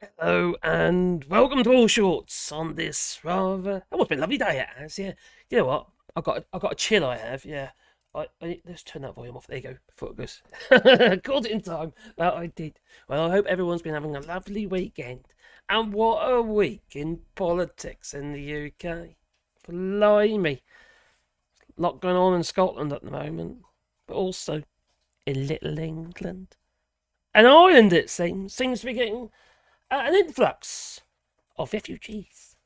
Hello and welcome to All Shorts on this rather. Oh, it's been a lovely day. It has, yeah. You know what? I got a chill. I have, yeah. Let's turn that volume off. There you go. Before it goes. Called it in time. That I did. Well, I hope everyone's been having a lovely weekend. And what a week in politics in the UK. Blimey, a lot going on in Scotland at the moment, but also in Little England and Ireland. It seems to be getting an influx of refugees,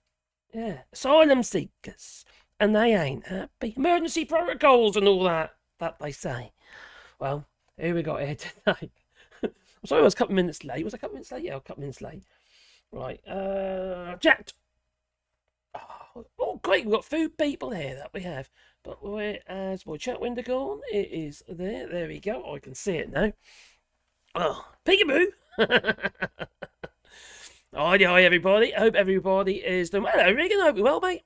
yeah, asylum seekers, and they ain't happy. Emergency protocols and all that they say. Well, here we got here today. I'm sorry I was a couple of minutes late. Was I a couple of minutes late? Yeah, a couple of minutes late. Right, Jack. Oh, great, we've got food people here that we have. But where has my chat window gone? It is there. There we go. I can see it now. Oh, peekaboo. Hi, everybody. I hope everybody is doing well. Hello, Regan. I hope you're well, mate.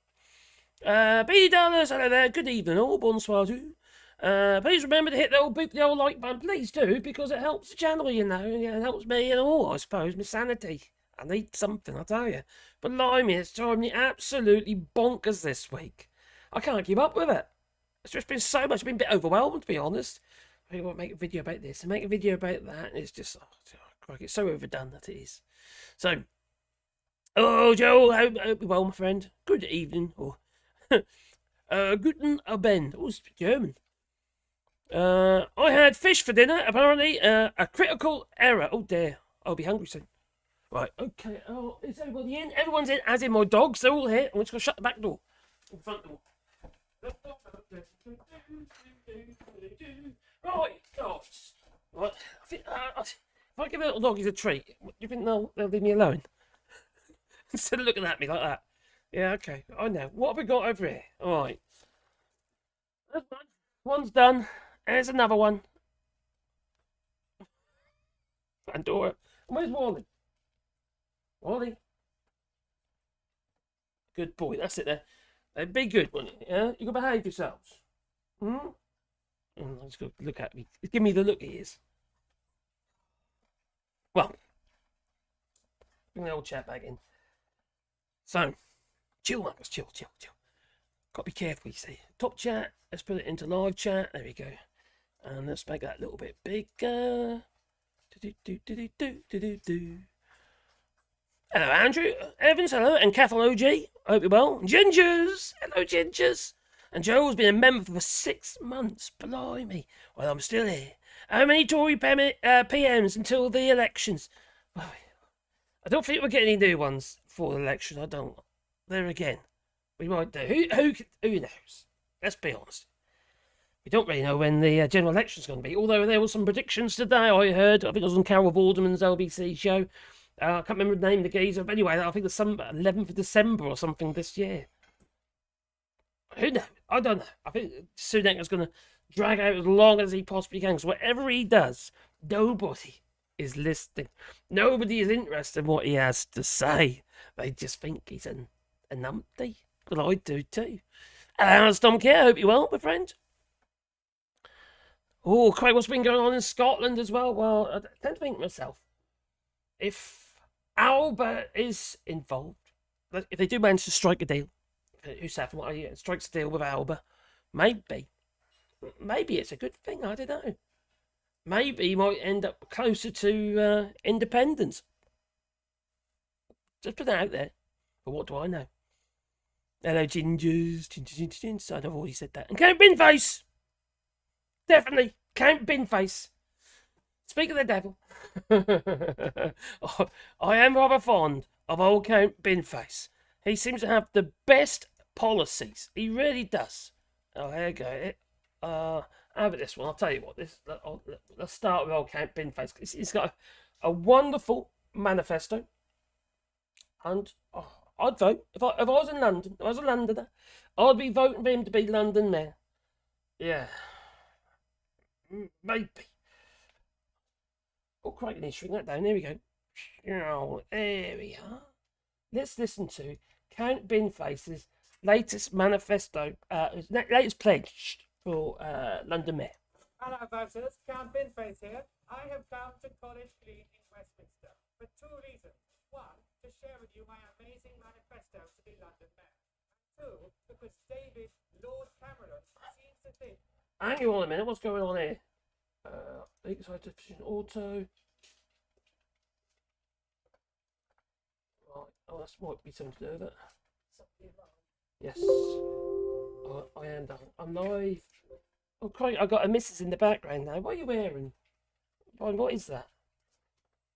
B Dollars, hello there. Good evening, all. Bonsoir too. Please remember to hit the old like button. Please do, because it helps the channel, you know. It helps me and all, I suppose. My sanity. I need something, I tell you. But blimey, it's driving me absolutely bonkers this week. I can't keep up with it. It's just been so much. I've been a bit overwhelmed, to be honest. I want to make a video about this and make a video about that. And it's just, it's so overdone that it is. So, oh, Joe, I hope you're well, my friend. Good evening. Or, guten Abend. Oh, it's German. I had fish for dinner, apparently. A critical error. Oh, dear. I'll be hungry soon. Right, okay. Oh, is everybody in? Everyone's in, as in my dogs. They're all here. I'm just going to shut the back door. The front door. Right, dogs. Right, I think, if I give little doggies a treat, do you think they'll leave me alone? Instead of looking at me like that. Yeah, okay. I know. What have we got over here? All right. That's one. One's done. There's another one. Pandora. Where's Wally? Wally. Good boy. That's it there. Be good, won't you? Yeah? You can behave yourselves. Hmm? Let's go look at me. Give me the look he is. Well, bring the old chat back in. So, chill, Marcus. Chill. Got to be careful, you see. Top chat. Let's put it into live chat. There we go. And let's make that a little bit bigger. Hello, Andrew. Evans, hello. And Catherine OG. Hope you're well. Gingers. Hello, Gingers. And Joel's been a member for 6 months. Blimey. Well, I'm still here. How many Tory PMs until the elections? I don't think we'll get any new ones for the election. I don't. There again. We might do. Who knows? Let's be honest. We don't really know when the general election is going to be. Although there were some predictions today. I heard. I think it was on Carol Vorderman's LBC show. I can't remember the name of the geezer. But anyway, I think it's some 11th of December or something this year. Who knows? I don't know. I think Sunak is going to drag out as long as he possibly can. Because whatever he does, nobody is listening. Nobody is interested in what he has to say. They just think he's an numpty. Well, I do too. Hello, Stomk. I hope you're well, my friend. Oh, Craig, what's been going on in Scotland as well? Well, I tend to think to myself, if Albert is involved, if they do manage to strike a deal, Usaf strikes a deal with Albert, maybe it's a good thing. I don't know. Maybe he might end up closer to independence. Just put that out there. But what do I know? Hello, gingers. I've already said that. And Count Binface! Definitely. Count Binface. Speak of the devil. I am rather fond of old Count Binface. He seems to have the best policies. He really does. Oh, here we go. How about this one? I'll tell you what. Let's start with old Count Binface. He's got a wonderful manifesto. And I'd vote. If I was in London, if I was a Londoner, I'd be voting for him to be London mayor. Yeah. Maybe. Oh, crikey, need to shrink that down. There we go. Oh, there we are. Let's listen to Count Binface's latest manifesto, latest pledge for London mayor. Hello, voters. Count Binface here. I have come to College Green in Westminster for 2 reasons. One, to share with you my amazing manifesto to be London Mayor. Two, because David Lord Cameron seems to think... Hang on a minute, what's going on here? Defection auto. Right, oh, that's might be something to do with it. Yes. I am done. I'm live. Oh, Christ, I got a missus in the background now. What are you wearing? Brian, what is that?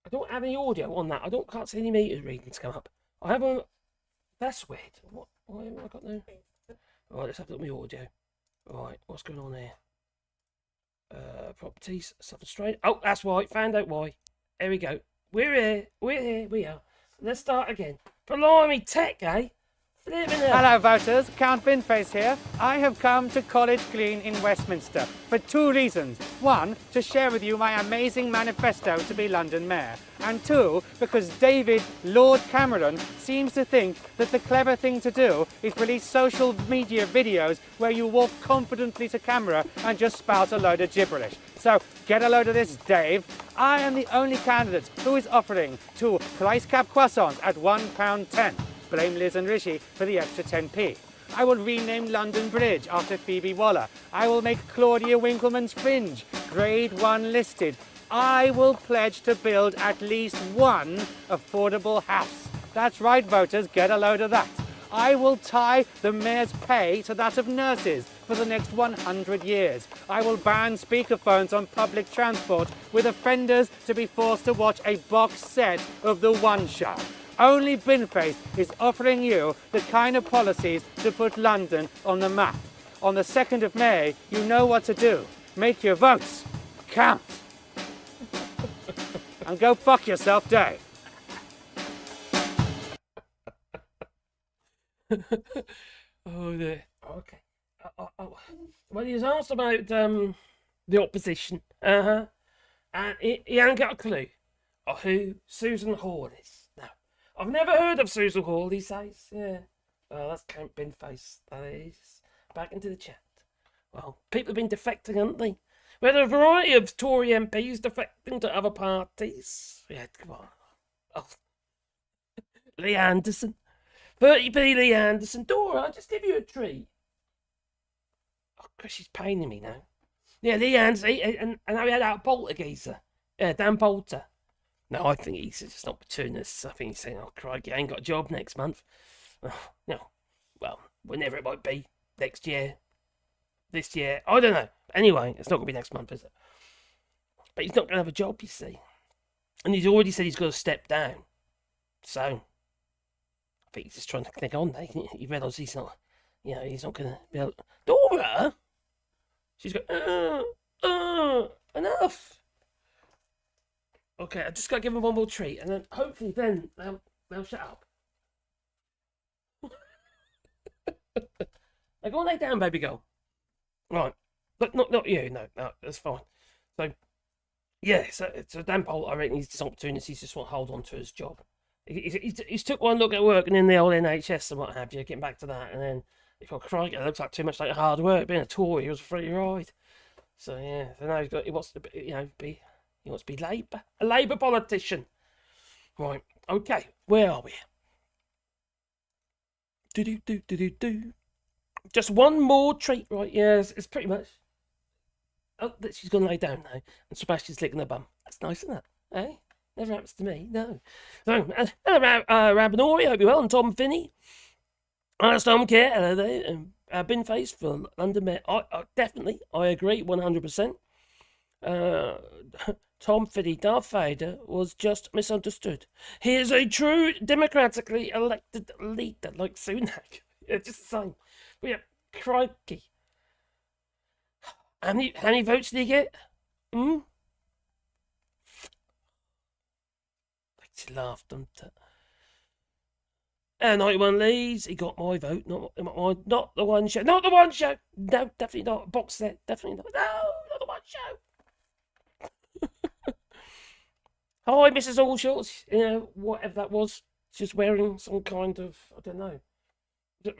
I don't have any audio on that. Can't see any meter readings come up. I have a... That's weird. What have I got now? Right, let's have a look at my audio. Right, what's going on here? Properties, Southern Strain. Oh, that's why. Found out why. There we go. We're here. We are. Let's start again. Blimey, tech, eh? Hello voters, Count Binface here. I have come to College Green in Westminster for two reasons. One, to share with you my amazing manifesto to be London Mayor. And two, because David Lord Cameron seems to think that the clever thing to do is release social media videos where you walk confidently to camera and just spout a load of gibberish. So get a load of this, Dave. I am the only candidate who is offering two price cap croissants at £1.10. Blame Liz and Rishi for the extra 10p. I will rename London Bridge after Phoebe Waller. I will make Claudia Winkleman's Fringe Grade 1 listed. I will pledge to build at least one affordable house. That's right, voters, get a load of that. I will tie the mayor's pay to that of nurses for the next 100 years. I will ban speakerphones on public transport, with offenders to be forced to watch a box set of The One Show. Only Binface is offering you the kind of policies to put London on the map. On the 2nd of May, you know what to do. Make your votes count. And go fuck yourself, Dave. Oh, dear. Okay. Well, he was asked about the opposition. And he hadn't got a clue of who Susan Hall is. I've never heard of Susan Hall, he says. Yeah. Well, that's Count Binface, that is. Back into the chat. Well, people have been defecting, haven't they? We had a variety of Tory MPs defecting to other parties. Yeah, come on. Oh. Lee Anderson. 30p Lee Anderson. Dora, I'll just give you a treat. Oh, Chris, she's paining me now. Yeah, Lee Anderson. And now we had that Poulter geezer. Yeah, Dan Poulter. No, I think he's just not opportunist. I think he's saying, oh, crikey, I ain't got a job next month. Oh, no. Well, whenever it might be. Next year. This year. I don't know. Anyway, it's not going to be next month, is it? But he's not going to have a job, you see. And he's already said he's got to step down. So, I think he's just trying to click on there. He realises he's not, he's not going to be able... Dora! She's going, enough! Okay, I just got to give them one more treat, and then hopefully then they'll shut up. Now go and lay down, baby girl. Right, but not you. No, that's fine. So yeah, so Dan Poulter, I reckon he's just opportunity. He's just want to hold on to his job. He's took one look at work and in the old NHS and what have you. Getting back to that, and then if I cry, it looks like too much like hard work. Being a Tory, it was a free ride. So yeah, so now he wants to be. He wants to be a Labour politician. Right, okay, where are we? Do. Just one more treat, right? Yeah, it's pretty much. Oh, she's going to lay down now. And Sebastian's licking her bum. That's nice, isn't it? Eh? Never happens to me, no. So, hello, Rabinori, hope you're well, and Tom Finney. Tom Care, hello there. Binface for London Mayor. Definitely, I agree, 100%. Tom Finney, Darth Vader was just misunderstood. He is a true democratically elected leader like Sunak. Yeah, just the same. But yeah, crikey. How many votes did he get? Makes you laugh, doesn't it? 91 Lees, he got my vote, not the one show. Not the one show! No, definitely not. Box set, definitely not. No, not the one show! Hi, Mrs. Allshorts. Whatever that was. She's wearing some kind of, I don't know,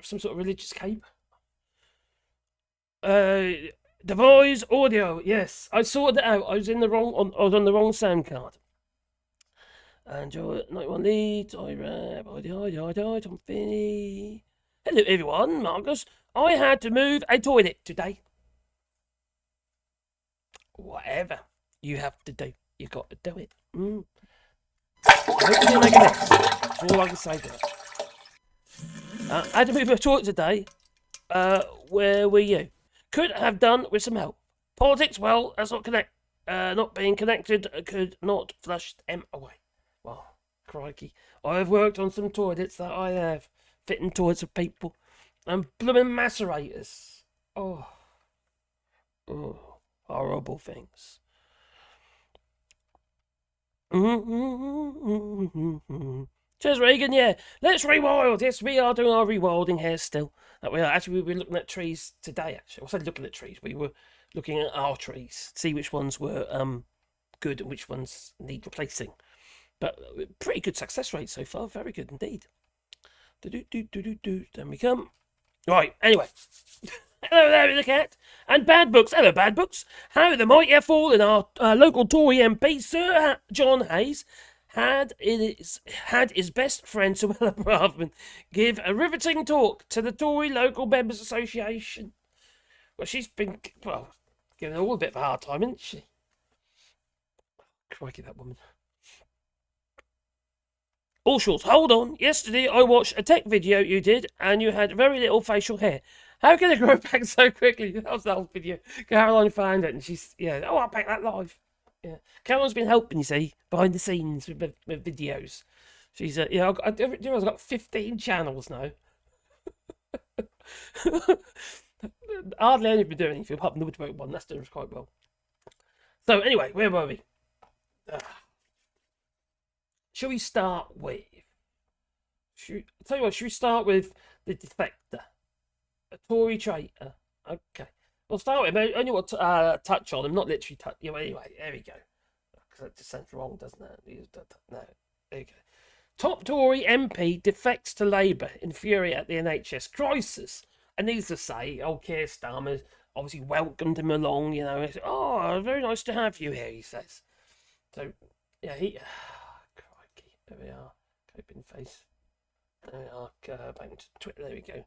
some sort of religious cape. Device audio. Yes, I sorted it out. I was on the wrong sound card. And your 91 leads, I rap, Tom Finney. Hello everyone, Marcus. I had to move a toilet today. Whatever you have to do, you got to do it. I hope you didn't make a mess. That's all I can say to that. I had to move a toilet today. Where were you? Could have done with some help. Politics, well, that's not being connected, could not flush them away. Well, crikey. I've worked on some toilets that I have. Fitting toilets of people. And blooming macerators. Oh, horrible things. Cheers, Reagan. Yeah, let's rewild. Yes, we are doing our rewilding here still. That we are. Actually, we were looking at trees today. Actually, I said looking at trees. We were looking at our trees, see which ones were good and which ones need replacing. But pretty good success rate so far. Very good indeed. Then we come. Right. Anyway. Hello there, the cat. And Bad Books. Hello, Bad Books. How the mighty have fallen. Our local Tory MP, Sir John Hayes, had his best friend, Suella Braverman, give a riveting talk to the Tory Local Members Association. Well, she's been, giving all a bit of a hard time, isn't she? Crikey, that woman. All shorts, hold on. Yesterday I watched a tech video you did, and you had very little facial hair. How can it grow back so quickly? That was the whole video. Caroline found it, and she's, I'll pack that live. Yeah, Caroline's been helping, you see, behind the scenes with videos. She's, I realize I've got 15 channels now. Hardly any been doing anything apart from the Woodwork one. That's doing quite well. So anyway, where were we? Shall we start with? Should we start with the defector, a Tory traitor? Okay, we'll start with him. I only want to touch on him, not literally touch. Anyway, there we go. That just sounds wrong, doesn't it? No, there you go. Top Tory MP defects to Labour, infuriate the NHS crisis. And needless to say, old Keir Starmer obviously welcomed him along. Said, "Oh, very nice to have you here," he says. So, yeah, crikey, there we are. Binface. There we are. Go back to Twitter. There we go.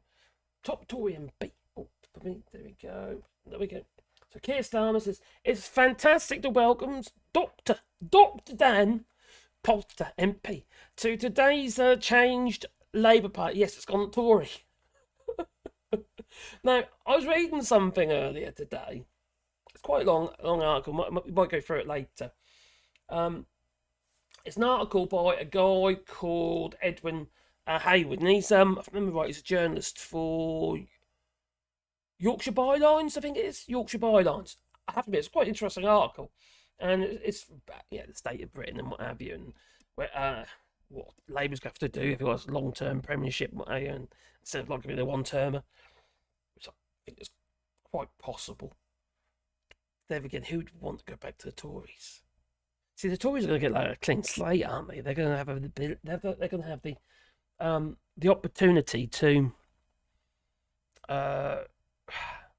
Top Tory MP. There we go. There we go. So Keir Starmer says, "It's fantastic to welcome Dr. Dan Poulter MP to today's changed Labour Party." Yes, it's gone Tory. Now, I was reading something earlier today. It's quite a long article. We might go through it later. It's an article by a guy called Edwin Hayward, and he's, if I remember right, he's a journalist for Yorkshire Bylines, I think it is. Yorkshire Bylines. I have to admit, it's quite an interesting article. And it's the state of Britain and what have you, and what Labour's going to have to do if it was long-term premiership, and instead of like being a one-termer, which I think is quite possible. There again, who'd want to go back to the Tories? See, the Tories are going to get like a clean slate, aren't they? They're going to have the opportunity to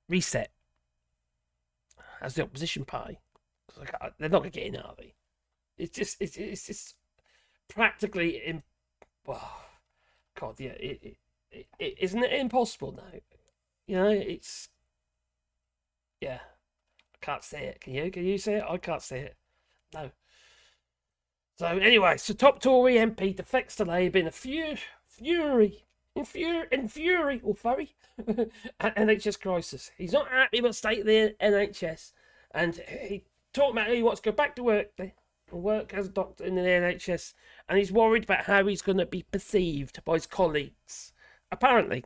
reset as the opposition party. They're not going to get in, are they? It's just practically isn't it impossible now? It's I can't say it. Can you say it? I can't say it. No. So anyway, top Tory MP defects to Labour in a fury NHS crisis. He's not happy with the state of the NHS, and he talked about how he wants to go back to work and work as a doctor in the NHS, and he's worried about how he's going to be perceived by his colleagues. Apparently,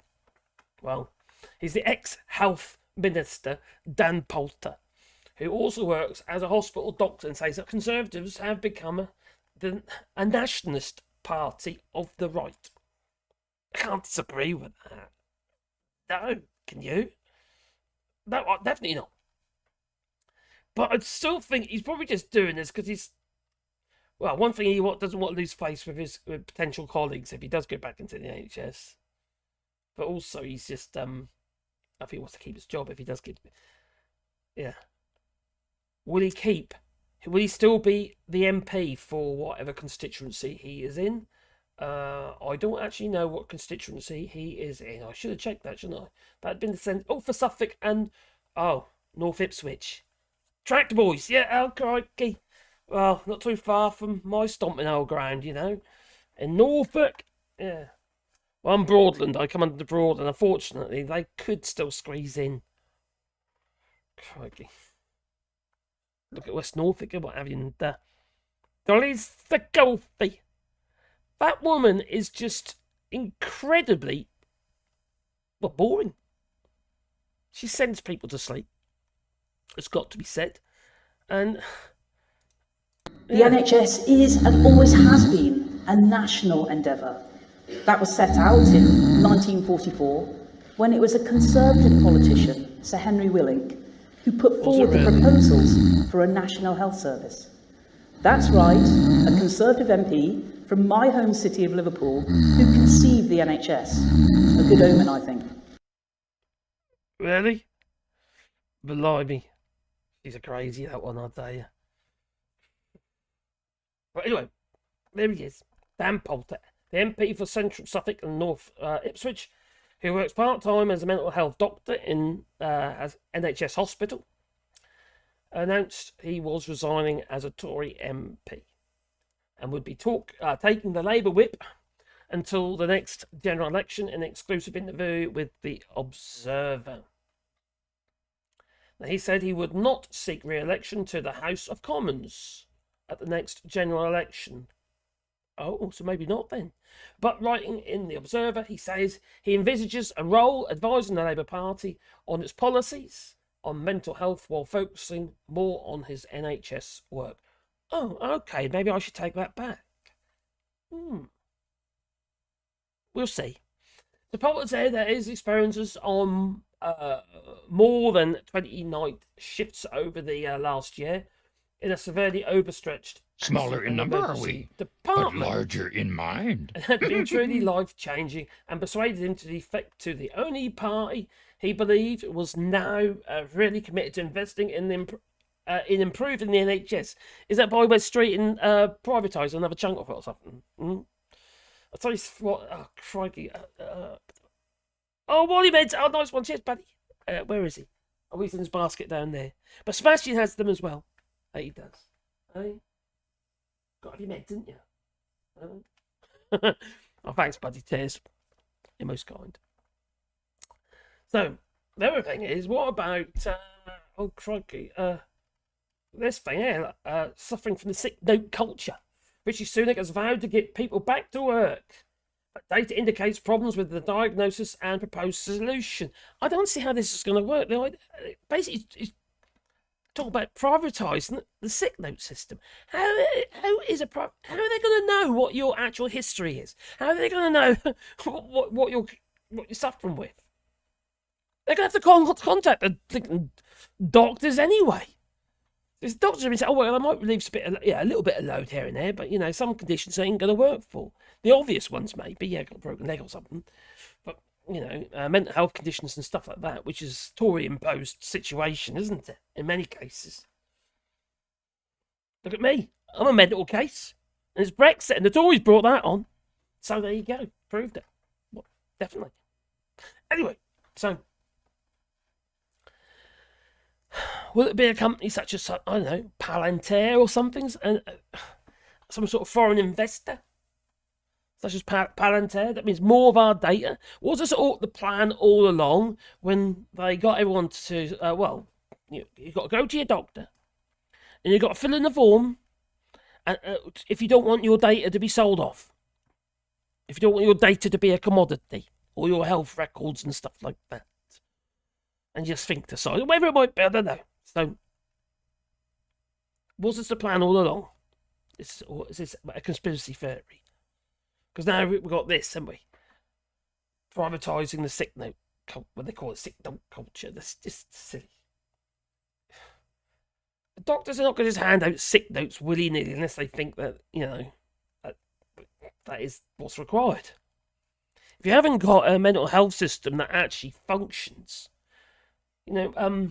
he's the ex-health minister, Dan Poulter, who also works as a hospital doctor, and says that Conservatives have become a nationalist party of the right. I can't disagree with that. No, can you? No, definitely not. But I still think he's probably just doing this because he's... Well, one thing, he doesn't want to lose face with his potential colleagues if he does go back into the NHS. But also, he's just... I think he wants to keep his job if he does get... Yeah. Will he keep Will he still be the MP for whatever constituency he is in? I don't actually know what constituency he is in. I should have checked that, shouldn't I? That'd been the same. Oh, for Suffolk and North Ipswich. Tractor boys, yeah, oh crikey. Well, not too far from my stomping old ground, you know. In Norfolk, yeah. Well, I'm Broadland. I come under the Broadland. Unfortunately, they could still squeeze in. Crikey. Look at West Norfolk and what have you. And Dolly's the Golfy. That woman is just incredibly, boring. She sends people to sleep. It's got to be said. And the NHS is and always has been a national endeavour. That was set out in 1944 when it was a Conservative politician, Sir Henry Willink, who put forward the proposals for a National Health Service. That's right, a Conservative MP from my home city of Liverpool who conceived the NHS. A good omen, I think. Really? Blimey. She's a crazy, that one, I'll tell you. But anyway, there he is. Dan Poulter, the MP for Central Suffolk and North Ipswich, who works part-time as a mental health doctor in as NHS hospital, announced he was resigning as a Tory MP and would be taking the Labour whip until the next general election in an exclusive interview with The Observer. Now, he said he would not seek re-election to the House of Commons at the next general election. Oh, so maybe not then. But writing in The Observer, he says he envisages a role advising the Labour Party on its policies on mental health while focusing more on his NHS work. Oh, okay, maybe I should take that back. We'll see. The Poulter said that his experiences on more than 20 night shifts over the last year in a severely overstretched Smaller in number, are we? But Department larger in mind. had been truly life-changing and persuaded him to defect to the only party he believed was now really committed to investing in improving the NHS. Is that by West Street and privatising another chunk of it or something? I'll tell you what. Oh, crikey. Wally Meds. Oh, nice one. Cheers, buddy. Where is he? Oh, he's in his basket down there. But Sebastian has them as well. He does. Hey? Got to have your meds, didn't you? Oh, thanks, buddy. Cheers. You're most kind. So, the other thing is, what about, oh, crikey, this thing here, suffering from the sick note culture. Rishi Sunak has vowed to get people back to work. But data indicates problems with the diagnosis and proposed solution. I don't see how this is going to work. Basically, it's talk about privatising the sick note system. How are they going to know what your actual history is? How are they going to know what you're suffering with? They're going to have to contact the doctors anyway. There's doctors have been saying, oh, well, I might relieve a little bit of load here and there, but, you know, some conditions ain't going to work for. The obvious ones, maybe, got a broken leg or something. But, you know, mental health conditions and stuff like that, which is Tory-imposed situation, isn't it, in many cases? Look at me. I'm a mental case. And it's Brexit, and the Tories brought that on. So there you go. Proved it. Well, definitely. Anyway, so will it be a company such as, I don't know, Palantir or something? Some sort of foreign investor? Such as Palantir? That means more of our data? Was this the plan all along when they got everyone to, you've got to go to your doctor and you've got to fill in the form if you don't want your data to be sold off. If you don't want your data to be a commodity or your health records and stuff like that. And just think to decide, whether it might be, I don't know. So, was this the plan all along? Or is this a conspiracy theory? Because now we've got this, haven't we? Privatising the sick note, what they call it, sick note culture. That's just silly. The doctors are not going to just hand out sick notes willy-nilly unless they think that, you know, that is what's required. If you haven't got a mental health system that actually functions, you know,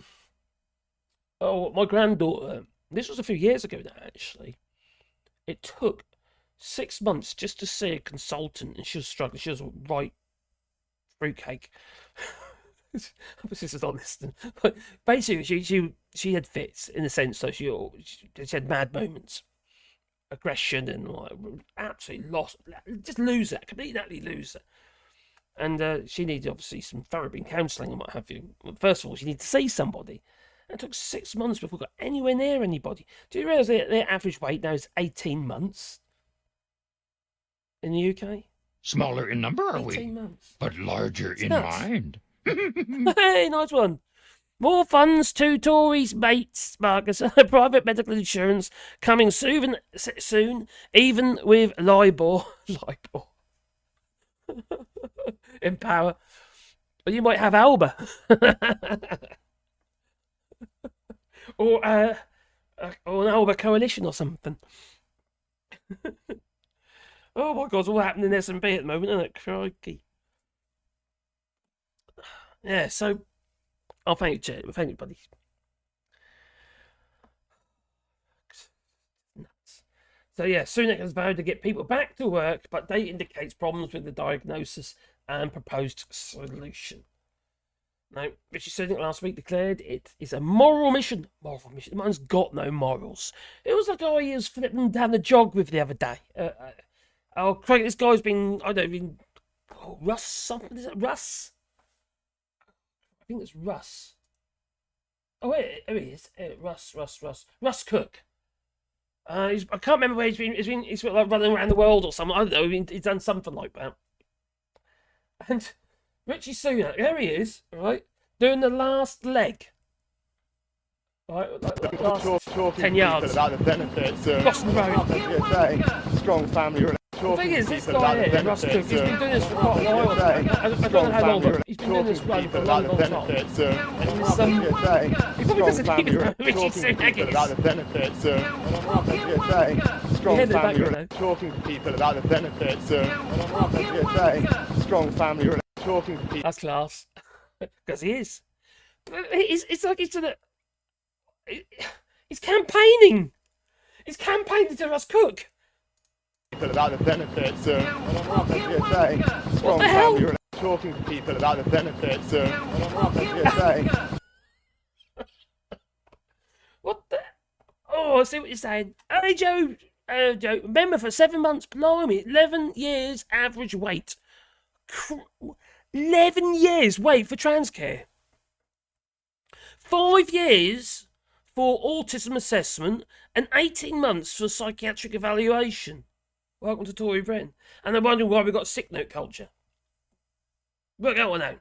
my granddaughter, This was a few years ago now, actually. It took 6 months just to see a consultant, and she was struggling. She was right fruitcake. This is honest, but basically, she had fits in the sense that she had mad moments, aggression, and like absolutely lost, just loser, completely loser. And she needed obviously some therapy and counselling and what have you. First of all, she needed to see somebody. And it took 6 months before we got anywhere near anybody. Do you realise their average wait now is 18 months in the UK? Smaller in number, are 18 we? months. But larger in nuts. mind. Hey, nice one. More funds to Tories, mates, Marcus. Private medical insurance coming soon, even with LIBOR. LIBOR. In power. But you might have Alba. or an Alba coalition or something. Oh my God, it's all happening in S&P at the moment, isn't it? Crikey. Yeah, so thank you, Jay. Thank you, buddy. Nuts. So yeah, Sunak has vowed to get people back to work, but data indicates problems with the diagnosis and proposed solution. Now, Richie Sunak last week declared it is a moral mission. Moral mission. The man's got no morals. It was the guy he was flipping down the jog with the other day. Oh, Craig, this guy's been, I don't know, Russ something. Is it Russ? I think it's Russ. Oh, wait, he is. Russ Cook. I can't remember where he's been. He's been like running around the world or something. I don't know. He's done something like that. And Richie Sunak, there he is, right, doing the last leg. Right, like last 10 yards. About the benefits of Crossing the road. Strong family. The thing is, this guy here, Russ Cook, he's been doing this for quite a while. I don't know how long, but he's been doing this run for a long time. And he probably doesn't even know Richie Sunak is. About the benefits of strong family. Talking to people about the benefits of strong family. Talking to people. That's class. Because he is. It's like he's campaigning. He's campaigning to Russ Cook. About the benefits of What the hell? family. Talking to people about the benefits of What the? Oh, I see what you're saying. Hey, Joe. Joe, remember for 7 months, blimey, 11 years average wait. 11 years wait for transcare. 5 years for autism assessment and 18 months for psychiatric evaluation. Welcome to Tory Britain. And they're wondering why we've got sick note culture. Work that one out.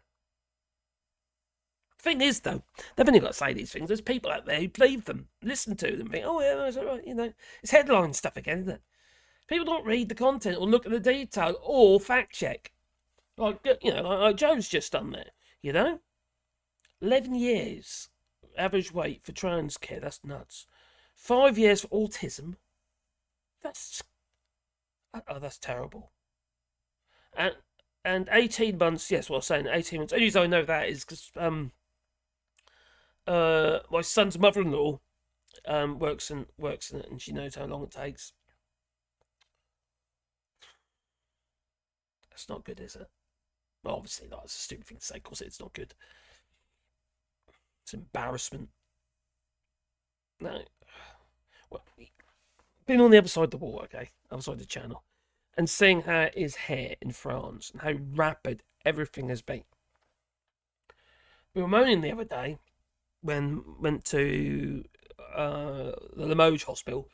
Thing is, though, they've only got to say these things. There's people out there who believe them, listen to them, think, oh, yeah, that's all right, you know. It's headline stuff again, isn't it? People don't read the content or look at the detail or fact check. Like, you know, like Joe's just done there, you know? 11 years average wait for trans care. That's nuts. 5 years for autism. That's terrible. And 18 months, yes, what I was saying, 18 months. Only reason I know that is because my son's mother-in-law works in it, and she knows how long it takes. That's not good, is it? Well, obviously not. It's a stupid thing to say. Of course, it's not good. It's embarrassment. No. Well, been on the other side of the wall, okay? Other side of the channel. And seeing how it is here in France and how rapid everything has been. We were moaning the other day when went to the Limoges hospital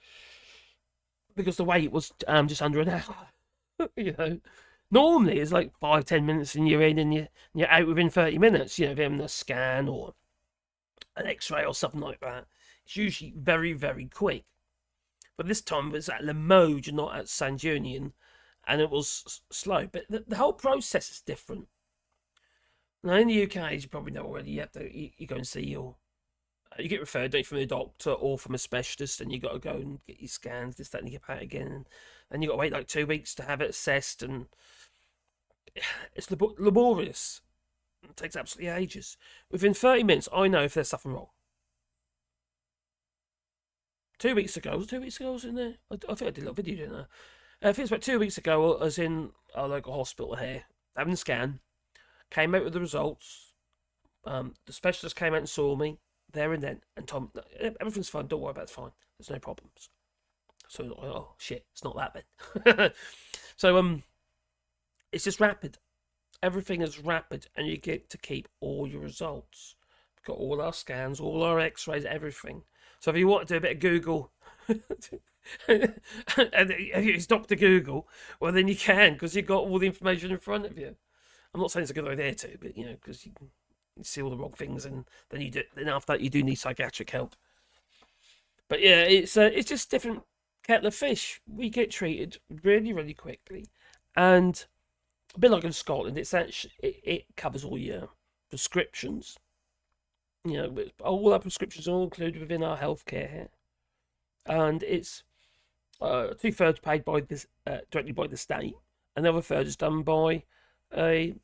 because the wait was just under an hour. You know, normally it's like 5-10 minutes and you're in and you're out within 30 minutes. You know, if you're having a scan or an X-ray or something like that, it's usually very, very quick. But this time it was at Limoges and not at Saint-Junien, and it was slow. But the whole process is different. Now in the UK, as you probably know already, you have to you go and see you get referred, don't you, from a doctor or from a specialist, and you got to go and get your scans, this, that, and you get back again, and you got to wait like 2 weeks to have it assessed, and it's laborious. It takes absolutely ages. Within 30 minutes, I know if there's something wrong. 2 weeks ago. Was it 2 weeks ago I was in there? I think I did a little video, didn't I? I think it was about 2 weeks ago. I was in our local hospital here, having a scan. Came out with the results. The specialist came out and saw me there and then, and Tom, everything's fine. Don't worry about it. It's fine. There's no problems. So, oh shit, it's not that then. So, it's just rapid. Everything is rapid, and you get to keep all your results. We've got all our scans, all our X-rays, everything. So if you want to do a bit of Google, and it's Dr. Google, well then you can, because you've got all the information in front of you. I'm not saying it's a good idea to, but because you see all the wrong things, and then after that you do need psychiatric help. But yeah, it's just different kettle of fish. We get treated really, really quickly, and a bit like in Scotland, it covers all your prescriptions. All our prescriptions are all included within our healthcare here, and it's 2/3 paid by this directly by the state, and the other third is done by a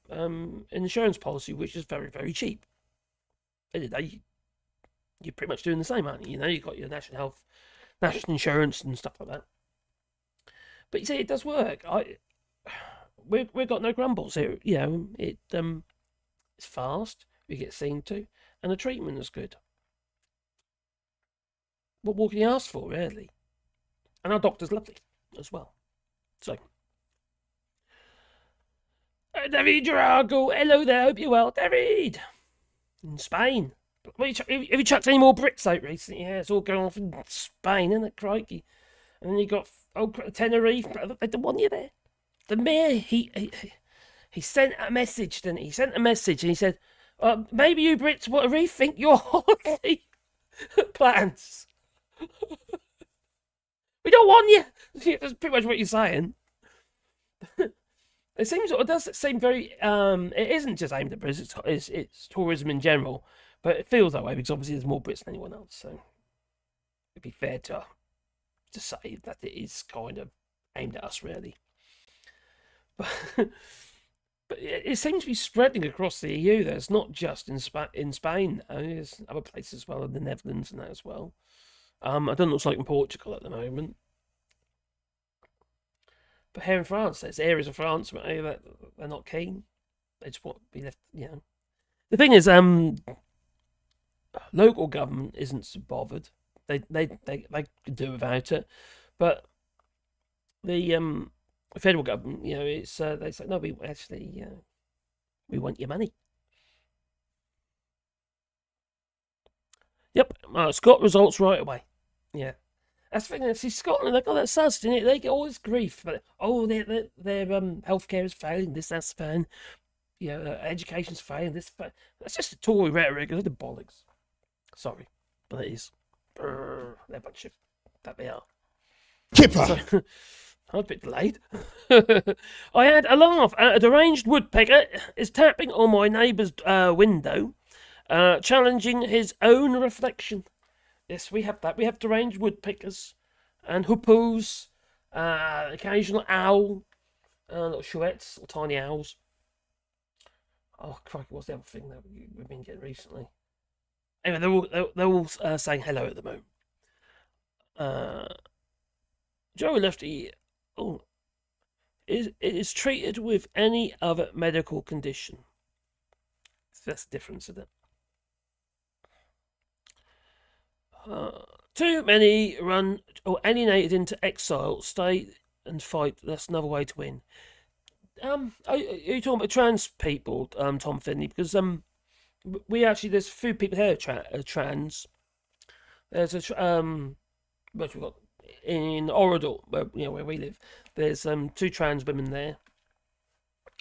insurance policy, which is very, very cheap. At the end of the day, you're pretty much doing the same, aren't you? You've got your national insurance and stuff like that. But you see, it does work. We've got no grumbles here. It's fast. We get seen to, and the treatment is good. What more can you ask for, really? And our doctor's lovely as well. So, David Drago, hello there. Hope you're well, David. In Spain. Have you chucked any more Brits out recently? Yeah, it's all going off in Spain, isn't it? Crikey. And then you got Tenerife. They don't want you there. The mayor, he sent a message, didn't he? He sent a message and he said, maybe you Brits want to rethink your holiday plans. We don't want you. That's pretty much what you're saying. It does seem very, it isn't just aimed at Brits, it's tourism in general, but it feels that way because obviously there's more Brits than anyone else, so it'd be fair to say that it is kind of aimed at us, really. But it seems to be spreading across the EU. There's not just in Spain. There's other places as well, in the Netherlands and that as well. I don't know what's like in Portugal at the moment. But here in France, there's areas of France where they're not keen. They just want to be left, The thing is, local government isn't so bothered. They could do without it. But the federal government, it's they say no, we actually we want your money. Yep, Scott results right away. Yeah, that's the thing. See, Scotland, they got that sussed, innit? They get all this grief, but their healthcare is failing. That's failing. Education's failing. That's just the Tory rhetoric. It's the bollocks. Sorry, but it is. They're a bunch of that they are. Kipper. I was a bit delayed. I had a laugh at a deranged woodpecker is tapping on my neighbour's window, challenging his own reflection. Yes, we have that. We have deranged woodpeckers and hoopoes, occasional owl, little chouettes, little tiny owls. Oh, crikey, what's the other thing that we've been getting recently? Anyway, they're all saying hello at the moment. Joe Lefty is treated with any other medical condition. That's the difference, isn't it? Too many run or alienated into exile, stay and fight. That's another way to win. Are you talking about trans people, Tom Finley? Because there's a few people here trans. There's what we've got in Orador, where we live. There's 2 trans women there.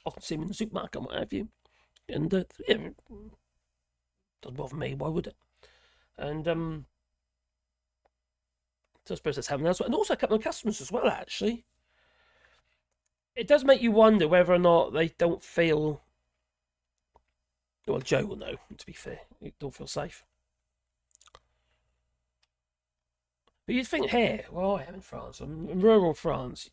Often see them in the supermarket and what have you. And doesn't bother me. Why would it? And so I suppose that's happening elsewhere. And also a couple of customers as well, actually. It does make you wonder whether or not they don't feel... Well, Joe will know, to be fair. They don't feel safe. But you'd think here, well, I am in France. I'm in rural France.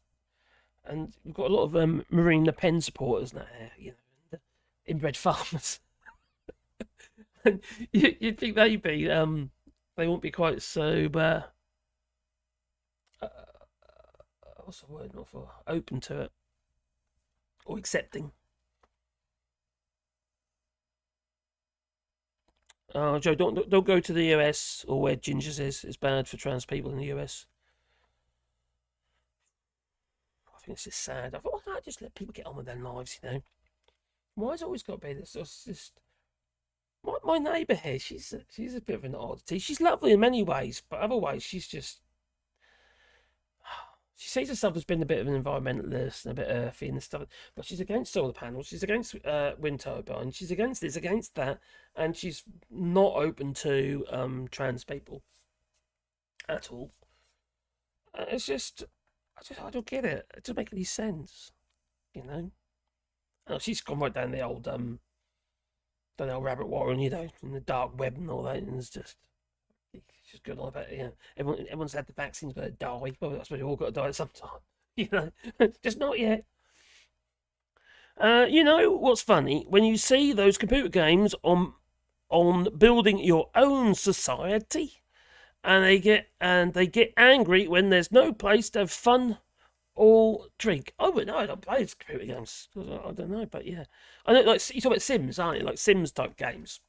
And we've got a lot of Marine Le Pen supporters now here, inbred farmers. And you'd think maybe they won't be quite so what's the word not for? Open to it. Or accepting. Oh, Joe, don't go to the US or where Gingers is. It's bad for trans people in the US. I think it's just sad. I thought, why can't I just let people get on with their lives, you know? Why has it always got to be this? It's just my neighbour here. She's a bit of an oddity. She's lovely in many ways, but other ways she's just. She sees herself as being a bit of an environmentalist and a bit earthy and stuff, but she's against solar panels. She's against wind turbines. She's against this, against that, and she's not open to trans people at all. It's just, I don't get it. It doesn't make any sense, you know. Oh, she's gone right down the old rabbit warren, you know, in the dark web and all that, and it's just. She's good on about, you know, everyone's had the vaccine's got to die. Well, I suppose we've all got to die at some time, you know, just not yet. You know what's funny? When you see those computer games on building your own society, and they get angry when there's no place to have fun or drink. Oh, but no, I don't play these computer games. I don't know, but yeah, I know. Like you talk about Sims, aren't you? Like Sims type games.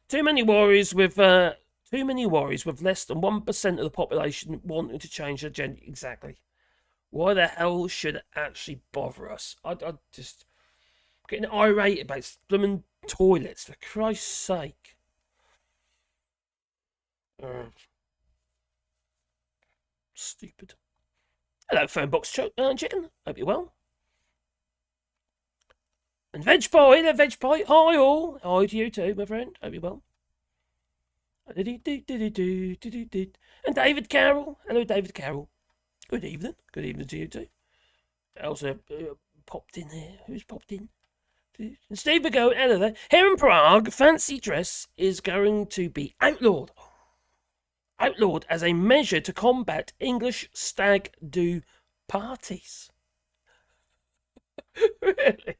Too many worries with less than 1% of the population wanting to change their gender. Exactly. Why the hell should it actually bother us? I just getting irate about blooming toilets, for Christ's sake. Stupid. Hello, phone box chicken. Hope you're well. And Veg Pie, hello Veg Pie. Hi all. Hi to you too, my friend. Hope you're well. And David Carroll. Hello, David Carroll. Good evening. Good evening to you too. Also popped in here. Who's popped in? And Steve McGowan, hello there. Here in Prague, fancy dress is going to be outlawed. Outlawed as a measure to combat English stag do parties. Really?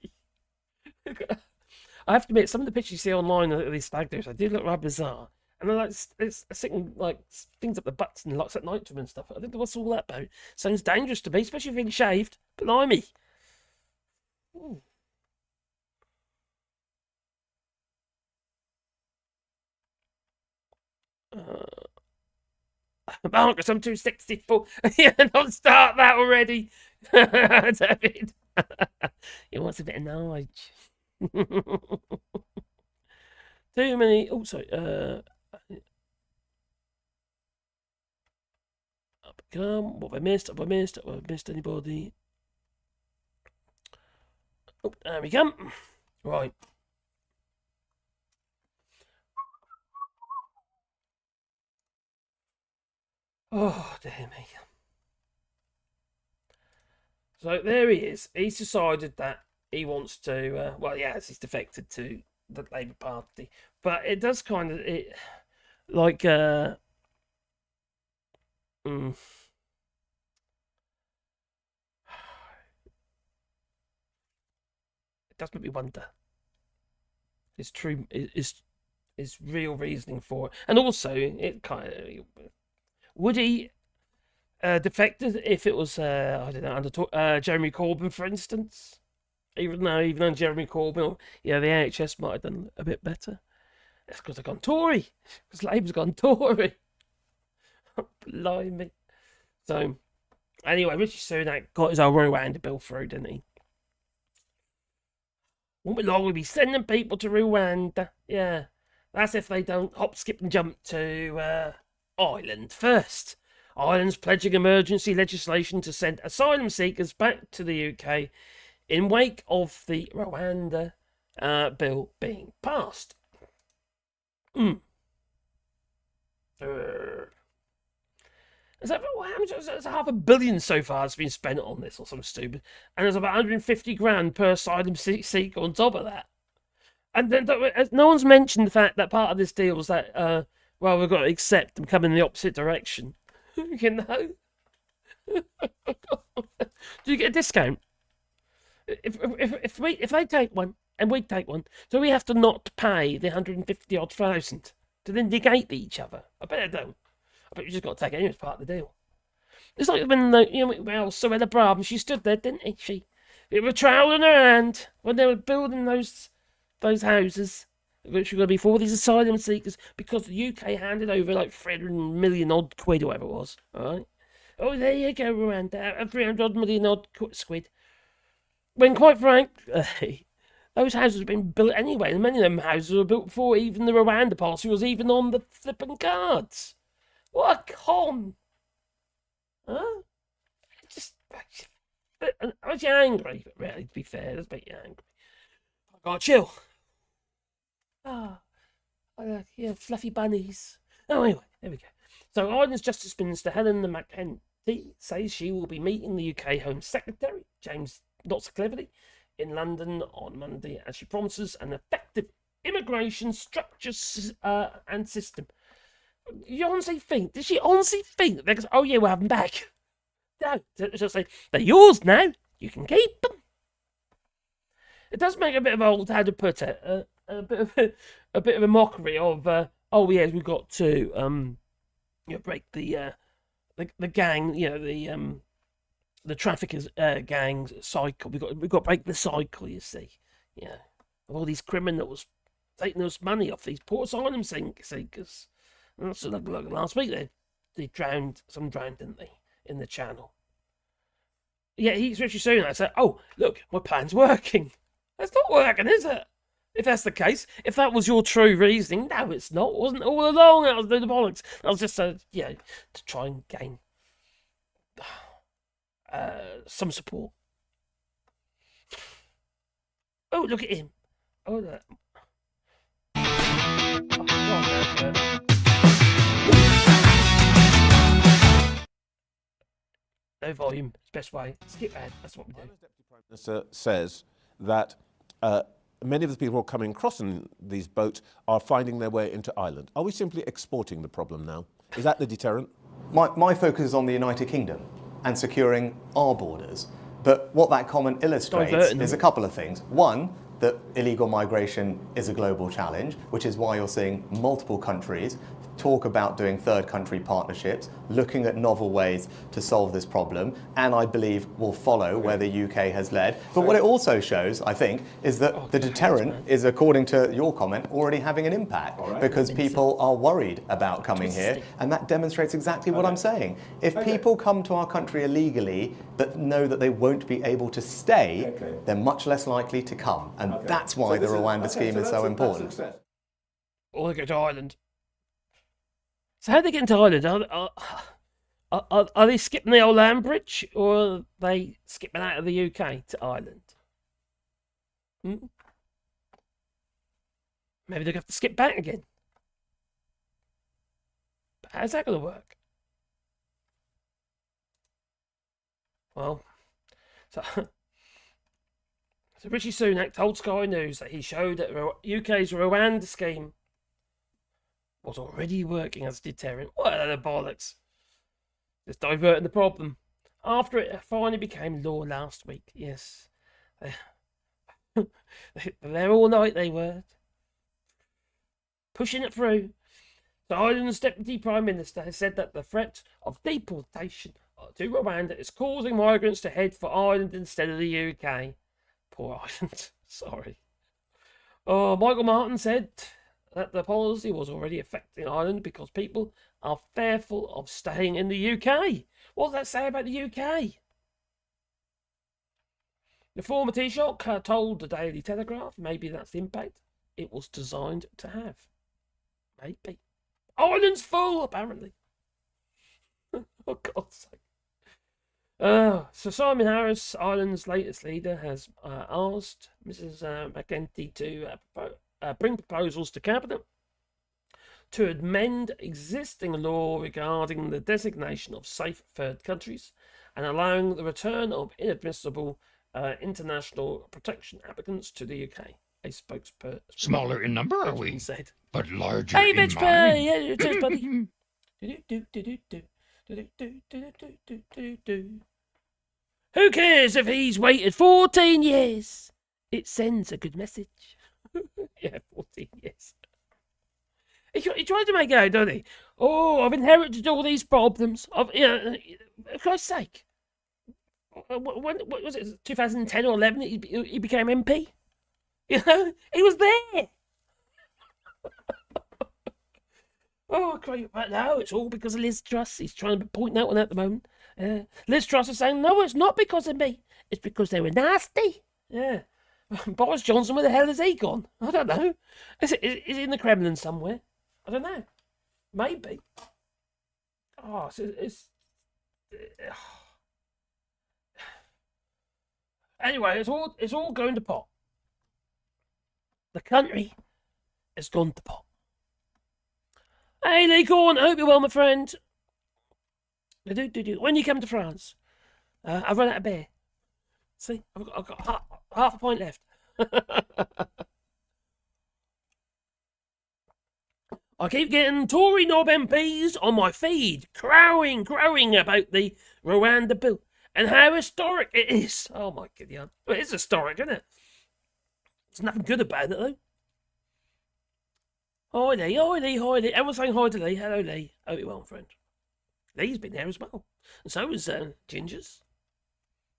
I have to admit, some of the pictures you see online of these stag do's, they do look rather bizarre. And they're like, it's sticking like things up the butts and locks at night to them and stuff. I think what's all that about? Sounds dangerous to me, especially if you're being shaved. Blimey. Marcus, I'm 264. Yeah, don't start that already. David. He wants a bit of knowledge. Too many. Oh, sorry. Up come. What have I missed? Have I missed anybody? Oh, there we go. Right. Oh, dear me. So there he is. He's decided that he wants to, he's defected to the Labour Party. But it does kind of, it does make me wonder. His true, his real reasoning for it. And also, it kind of, would he defected if it was, I don't know, under Jeremy Corbyn, for instance? Even though Jeremy Corbyn, the NHS might have done a bit better. That's because they've gone Tory. Because Labour's gone Tory. Blimey. So, anyway, Rishi Sunak got his own Rwanda bill through, didn't he? Won't be long, we'll be sending people to Rwanda. Yeah. That's if they don't hop, skip and jump to Ireland first. Ireland's pledging emergency legislation to send asylum seekers back to the UK in wake of the Rwanda bill being passed. There's $500 million so far that's been spent on this or something stupid. And there's about 150 grand per asylum seeker on top of that. And then no one's mentioned the fact that part of this deal was that, we've got to accept them coming in the opposite direction. You know? Do you get a discount? If they take one and we take one, do we have to not pay the 150 odd thousand to then negate each other? I bet I don't. but you just got to take it anyway. It's part of the deal. It's like when Sorella Brabham, she stood there, didn't she? With a trowel in her hand when they were building those houses, which were going to be for all these asylum seekers, because the UK handed over like 300 million odd quid or whatever it was. All right. Oh, there you go, Rwanda, 300 million odd squid. When, quite frankly, those houses have been built anyway, and many of them houses were built before even the Rwanda policy was even on the flipping cards. What a con! Huh? I was angry, but really, to be fair, let's make you angry. I gotta chill. Yeah, fluffy bunnies. Oh, anyway, there we go. So, Ireland's Justice Minister Helen McEntee says she will be meeting the UK Home Secretary, James not so cleverly, in London on Monday, as she promises an effective immigration structure and system. You honestly think? Did she honestly think? Because, oh yeah, we'll have them back. No, she'll say they're yours now. You can keep them. It does make a bit of how to put it, a bit of a mockery of oh yeah, we've got to break the gang, the traffickers gang cycle. We've got to break the cycle, you see. Yeah, of all these criminals taking us money off these poor asylum seekers. And that's like last week they drowned, didn't they, in the Channel? Yeah, he's Richie Sunak. I said, oh look, my plan's working. It's not working, is it? If that's the case, if that was your true reasoning, no, it's not. It wasn't all along. That was the bollocks. That was just to try and gain some support. Oh, look at him. Oh, that. No volume. It's best way. Skip ad. That's what we do. The Deputy Prime Minister says that many of the people who are coming across in these boats are finding their way into Ireland. Are we simply exporting the problem now? Is that the deterrent? My focus is on the United Kingdom and securing our borders. But what that comment illustrates is a couple of things. One, that illegal migration is a global challenge, which is why you're seeing multiple countries talk about doing third country partnerships, looking at novel ways to solve this problem, and I believe will follow where the UK has led. But what it also shows, I think, is that the deterrent is, according to your comment, already having an impact, because people are worried about coming here, and that demonstrates exactly what I'm saying. If people come to our country illegally but know that they won't be able to stay, they're much less likely to come, and that's why the Rwanda scheme is so important. Or they go to Ireland. So how do they get into Ireland? Are they skipping the old land bridge, or are they skipping out of the UK to Ireland? Maybe they're going to have to skip back again. But how's that going to work? Well, so Rishi Sunak told Sky News that he showed that UK's Rwanda scheme was already working as a deterrent. What are the bollocks? Just diverting the problem. After it finally became law last week, yes. There all night they were. Pushing it through. The Ireland's Deputy Prime Minister has said that the threat of deportation to Rwanda is causing migrants to head for Ireland instead of the UK. Poor Ireland. Sorry. Michael Martin said that the policy was already affecting Ireland because people are fearful of staying in the UK. What does that say about the UK? The former Taoiseach told the Daily Telegraph maybe that's the impact it was designed to have. Maybe. Ireland's full, apparently. Oh, God's sake. So Simon Harris, Ireland's latest leader, has asked Mrs. McEntee to bring proposals to Cabinet to amend existing law regarding the designation of safe third countries and allowing the return of inadmissible international protection applicants to the UK. A spokesperson. Smaller in number, are we? Said. But larger Hey, in bitch, mind. yeah, it is, buddy. Who cares if he's waited 14 years? It sends a good message. Yeah, 14 years. He tried to make out, don't he? Oh, I've inherited all these problems. For Christ's sake. What was it, 2010 or 11 he became MP? He was there. Oh, great. But no, it's all because of Liz Truss. He's trying to point that one at the moment. Liz Truss is saying, no, it's not because of me. It's because they were nasty. Yeah. Boris Johnson, where the hell has he gone? I don't know. Is he in the Kremlin somewhere? I don't know. Maybe. Oh, Anyway, it's all going to pot. The country has gone to pot. Hey, Lee Corn, I hope you're well, my friend. When you come to France, I've run out of beer. See, I've got half a pint left. I keep getting Tory knob MPs on my feed, crowing about the Rwanda bill and how historic it is. Oh my god, well, it's historic, isn't it? There's nothing good about it though. Hi Lee. Everyone's saying hi to Lee. Hello Lee. Hope you're well, friend. Lee's been there as well. And so was Ginger's.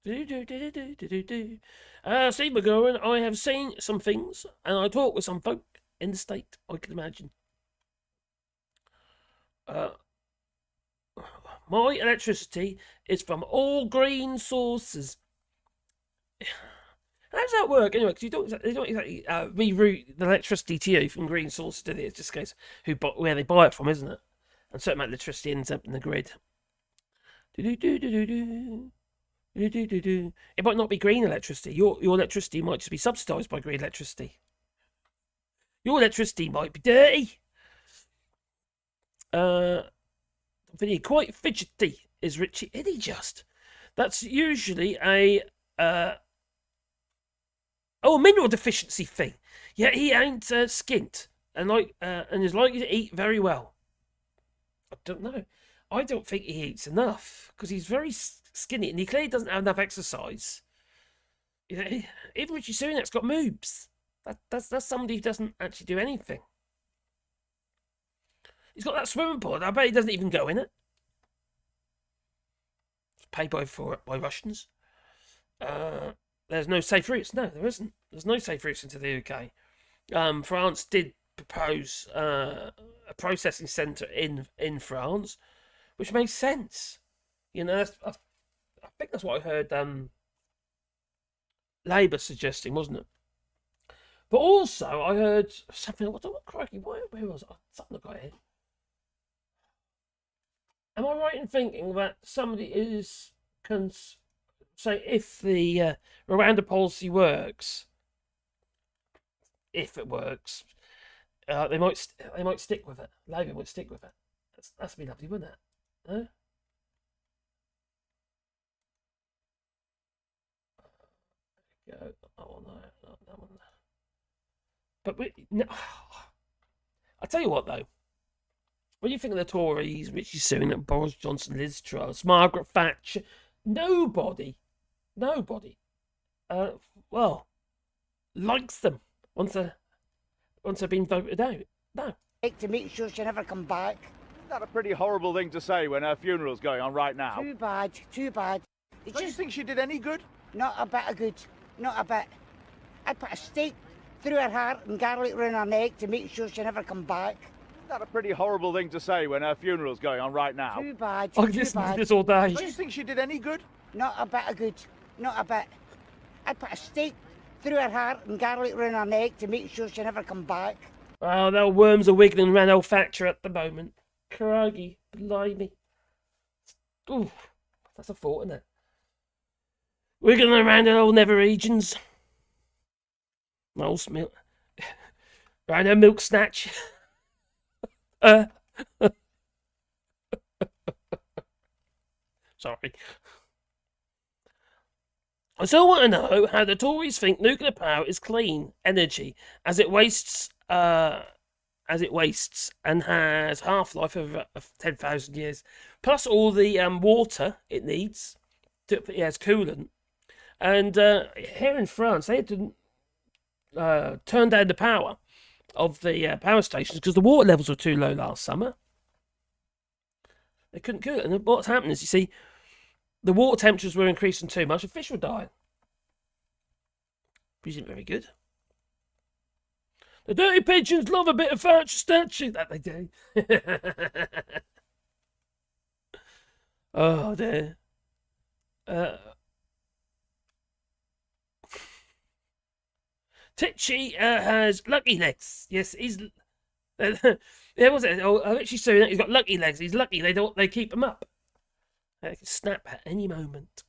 Steve McGowan, I have seen some things and I talk with some folk in the state, I can imagine. My electricity is from all green sources. How does that work anyway? Because they don't exactly reroute the electricity to you from green sources, do they? It's just case where they buy it from, isn't it? And certain amount of electricity ends up in the grid. It might not be green electricity. Your electricity might just be subsidised by green electricity. Your electricity might be dirty. I'm feeling quite fidgety, is Richie Eddie just? That's usually a mineral deficiency thing. Yeah, he ain't skint and is likely to eat very well. I don't know. I don't think he eats enough because he's very skinny and he clearly doesn't have enough exercise. Even Richie Sunak's got moobs. That's somebody who doesn't actually do anything. He's got that swimming pool. I bet he doesn't even go in it. It's paid by Russians. There's no safe routes. No, there isn't. There's no safe routes into the UK. France did propose a processing centre in France, which makes sense. I think that's what I heard Labour suggesting, wasn't it? But also I heard something. What crikey? Where was it? Something I got here. Am I right in thinking that somebody can say if the Rwanda policy works, if it works, they might stick with it. Labour might stick with it. That's be lovely, wouldn't it? No? Go. Oh no, not that one. But I tell you what though. When you think of the Tories, Richie Sunak, Boris Johnson, Liz Truss, Margaret Thatcher, nobody, likes them once they've been voted out. No. To make sure she never come back. Isn't that a pretty horrible thing to say when her funeral's going on right now? Too bad. Don't you think she did any good? Not a bit of good. Not a bit. I'd put a stake through her heart and garlic round her neck to make sure she never come back. Isn't that a pretty horrible thing to say when her funeral's going on right now? Too bad. I could listen to this all day. Don't you think she did any good? Not a bit of good. Not a bit. I'd put a stake through her heart and garlic round her neck to make sure she never come back. Oh, the worms are wiggling around old Thatcher at the moment. Crikey, blimey. Ooh, that's a thought, isn't it? Wiggling around in old nether regions. Old milk. Right, a milk snatch. Sorry. I still want to know how the Tories think nuclear power is clean energy, as it wastes and has half-life of 10,000 years, plus all the water it needs as coolant. And here in France, they had to turn down the power of the power stations because the water levels were too low last summer. They couldn't cool it. And what's happening is, you see, the water temperatures were increasing too much and fish were dying. Which isn't very good. The dirty pigeons love a bit of Thatcher statue. That they do. Oh, dear. Titchy has lucky legs. Yes, he's... yeah, was it? Oh, I'm actually saying that he's got lucky legs. He's lucky they keep him up. They can snap at any moment.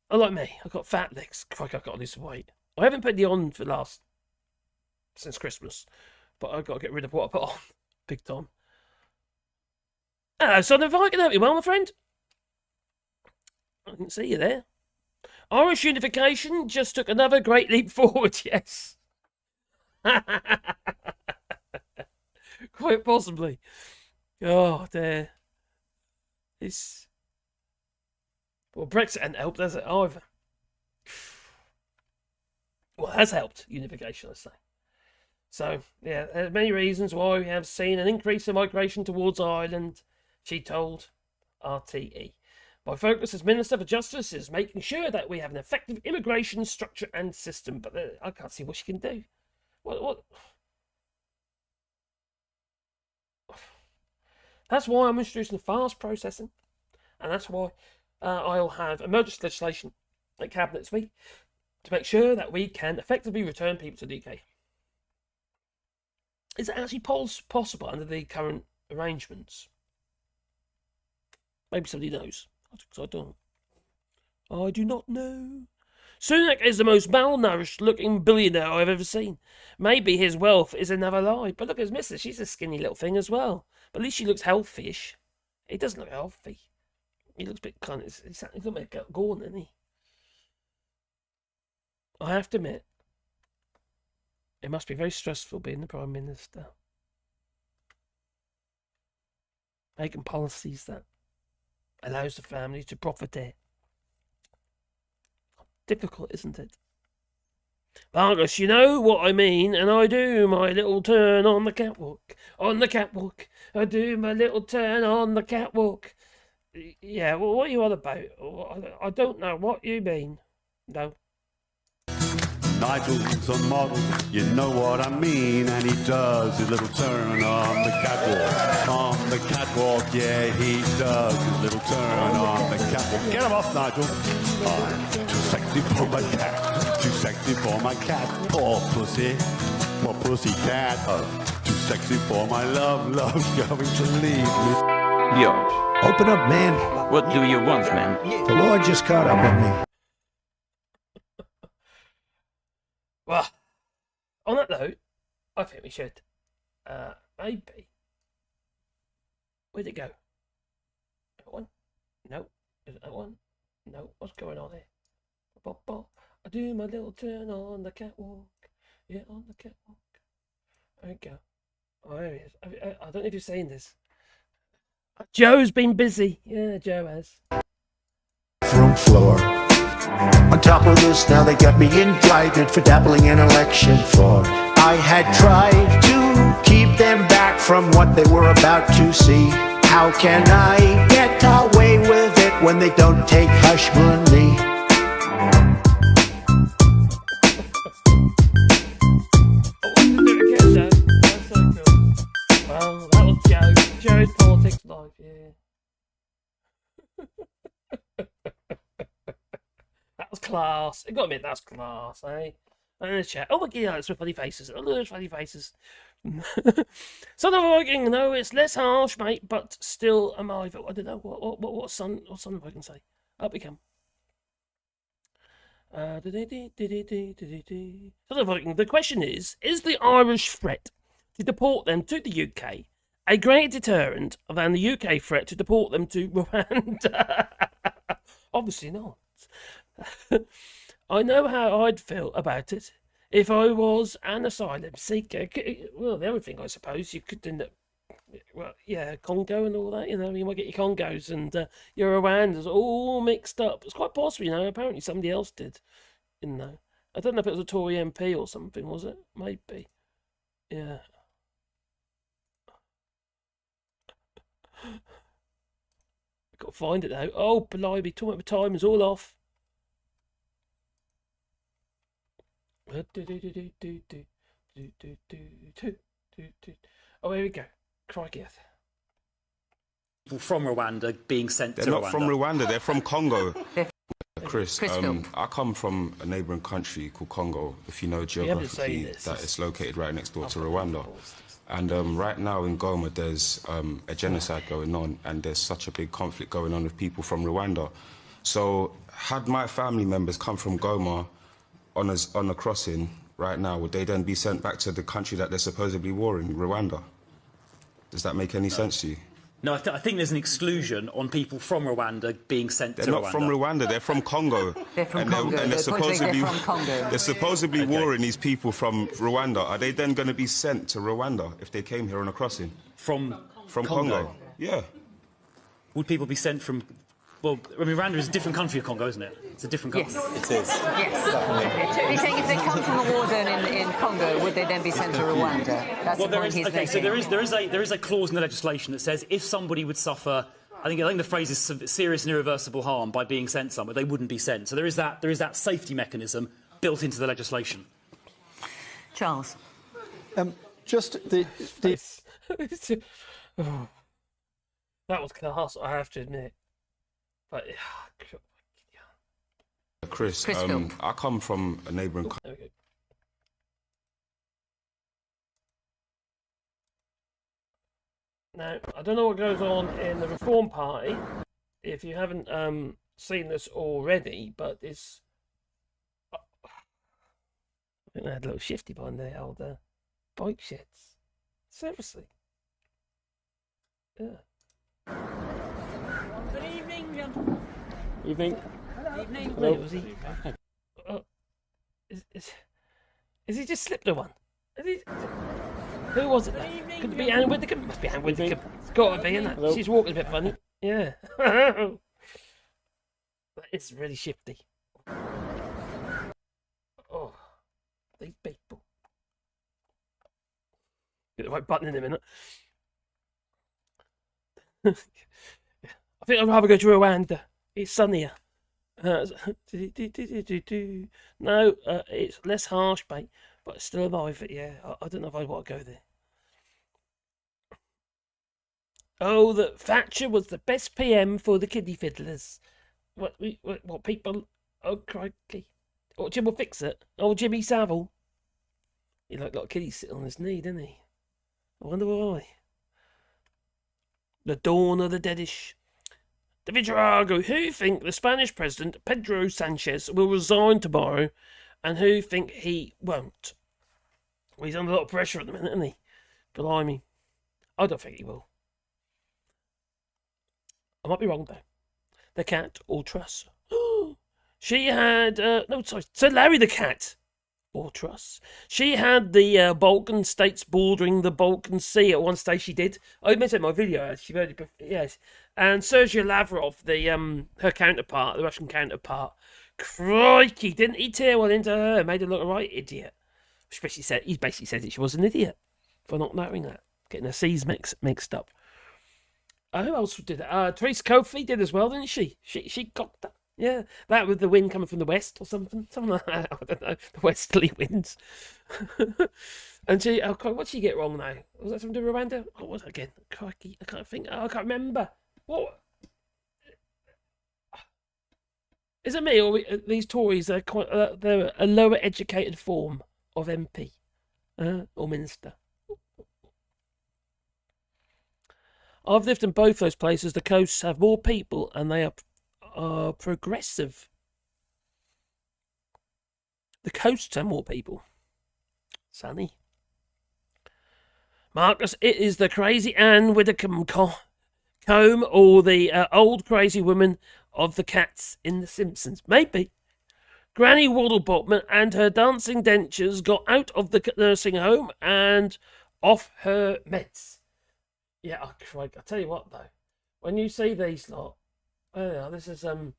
Unlike me, I've got fat legs. Crikey, I've got to lose some weight. I haven't put the on for since Christmas, but I've got to get rid of what I put on. Big time. Hello, son of Viking. Hope you're well, my friend. I didn't see you there. Irish unification just took another great leap forward, yes. Quite possibly. Oh, dear. It's... Well, Brexit hasn't helped, has it, either? Well, it has helped unification, let's say. So, yeah, there's many reasons why we have seen an increase in migration towards Ireland, she told RTE. My focus as Minister for Justice is making sure that we have an effective immigration structure and system, but I can't see what she can do. What? That's why I'm introducing fast processing, and that's why I'll have emergency legislation at Cabinet this week to make sure that we can effectively return people to the UK. Is it actually possible under the current arrangements? Maybe somebody knows. I don't. I do not know. Sunak is the most malnourished looking billionaire I've ever seen. Maybe his wealth is another lie. But look at his missus. She's a skinny little thing as well. But at least she looks healthy-ish. He doesn't look healthy. He looks a bit kind of... He's got a bit gone, isn't he? I have to admit, it must be very stressful being the Prime Minister. Making policies that allows the family to profit. Difficult, isn't it? Marcus, you know what I mean, and I do my little turn on the catwalk. On the catwalk. I do my little turn on the catwalk. Yeah, well, what are you on about? I don't know what you mean. No. Nigel's a model, you know what I mean, and he does his little turn on the catwalk. On the catwalk, yeah, he does his little turn on the catwalk. Get him off, Nigel. I'm too sexy for my cat, too sexy for my cat. Poor pussy cat. Too sexy for my love, love's going to leave me. Yo. Open up, man. What do you want, man? The Lord just caught up with me. Well, on that note, I think we should, maybe. Where'd it go? That one? No. Is it that one? No. What's going on here? I do my little turn on the catwalk. Yeah, on the catwalk. There we go. Oh, there he is. I don't know if you're saying this. Joe's been busy. Yeah, Joe has. Room floor. On top of this, now they got me indicted for dabbling in election fraud. I had tried to keep them back from what they were about to see. How can I get away with it when they don't take hush money? Well, that was Joe. Joe's politics live, yeah. That was class. I gotta admit, that's class, eh? And the chat. Oh my god, it's with funny faces. Oh, there's funny faces. Son of Viking, no, it's less harsh, mate, but still alive. I don't know what son of Viking say. Up we come. Son of Viking, the question is the Irish threat to deport them to the UK a greater deterrent than the UK threat to deport them to Rwanda? Obviously not. I know how I'd feel about it if I was an asylum seeker. Well, the other thing, I suppose, you could end up, well, yeah, Congo and all that, you know, you might get your Congos and your Rwandas all mixed up. It's quite possible, you know, apparently somebody else did, you know. I don't know if it was a Tory MP or something, was it? Maybe. Yeah. I've got to find it now. Oh, blimey, talking about time is all off. Oh, here we go. Crikey. People from Rwanda being sent to Rwanda. They're not from Rwanda, they're from Congo. Chris, Phil. I come from a neighbouring country called Congo, if you know geographically, that it's located right next door to Rwanda. And right now in Goma, there's a genocide going on, and there's such a big conflict going on with people from Rwanda. So had my family members come from Goma on a crossing right now, would they then be sent back to the country that they're supposedly warring, Rwanda? Does that make any sense to you? No, I think there's an exclusion on people from Rwanda being sent to Rwanda. They're not from Rwanda, they're from Congo. They're from Congo. And they're They're supposedly warring these people from Rwanda. Are they then going to be sent to Rwanda if they came here on a crossing? From Congo? Yeah. Would people be sent from... Well, I mean, Rwanda is a different country of Congo, isn't it? It's a different country. Yes. It is. Yes. He's saying if they come from a war zone in Congo, would they then be sent to Rwanda? That's the point he's making. So there is a clause in the legislation that says if somebody would suffer, I think the phrase is serious and irreversible harm by being sent somewhere, they wouldn't be sent. So there is that safety mechanism built into the legislation. Charles. Just the oh, that was class, I have to admit. But Chris, I come from a neighbouring country. Now, I don't know what goes on in the Reform Party, if you haven't seen this already, but it's... I think they had a little shifty behind their old bike sheds. Seriously. Yeah. Good evening, gentlemen. Evening. Evening. Hello. Was he? Is he just slipped a one? Who was it? Could it be Anne Widdicombe? Must be Anne Widdicombe. It's got to be, isn't it? Hello. She's walking a bit funny. Yeah. It's really shifty. Oh, these people. Get the right button in a minute. I think I'd rather go to Rwanda. It's sunnier. No, it's less harsh, mate, but it's still alive. Yeah, I don't know if I'd want to go there. Oh, that Thatcher was the best PM for the kiddie fiddlers. What people? Oh, crikey. Oh, Jim will fix it. Oh, Jimmy Savile. He like a lot of kiddies sitting on his knee, didn't he? I wonder why. The dawn of the deadish. The Vidrago, who think the Spanish president, Pedro Sanchez, will resign tomorrow, and who think he won't? Well, he's under a lot of pressure at the minute, isn't he? Blimey. I don't think he will. I might be wrong, though. The cat, all truss. She had... no, sorry. So Larry the cat. All truss. She had the Balkan states bordering the Balkan Sea at one stage. She did. I mentioned in my video. She really, yes. And Sergei Lavrov, the her counterpart, the Russian counterpart. Crikey, didn't he tear one into her? Made her look a right idiot. He basically said that she was an idiot for not knowing that, getting her C's mixed up. Who else did that? Theresa Kofi did as well, didn't she? She got that. Yeah, that with the wind coming from the west or something like that. I don't know, the westerly winds. And she, what did she get wrong now? Was that something to Rwanda? What was it again? Crikey, I can't think. I can't remember. What? Is it me or these Tories? They're they're a lower educated form of MP or minister. I've lived in both those places. The coasts have more people, and they are progressive. The coasts have more people. Sunny. Marcus, it is the crazy Anne Widdicombe comb or the old crazy woman of the cats in The Simpsons. Maybe. Granny Waddlebottom and her dancing dentures got out of the nursing home and off her meds. Yeah, I tell you what, though. When you see these lot, this is at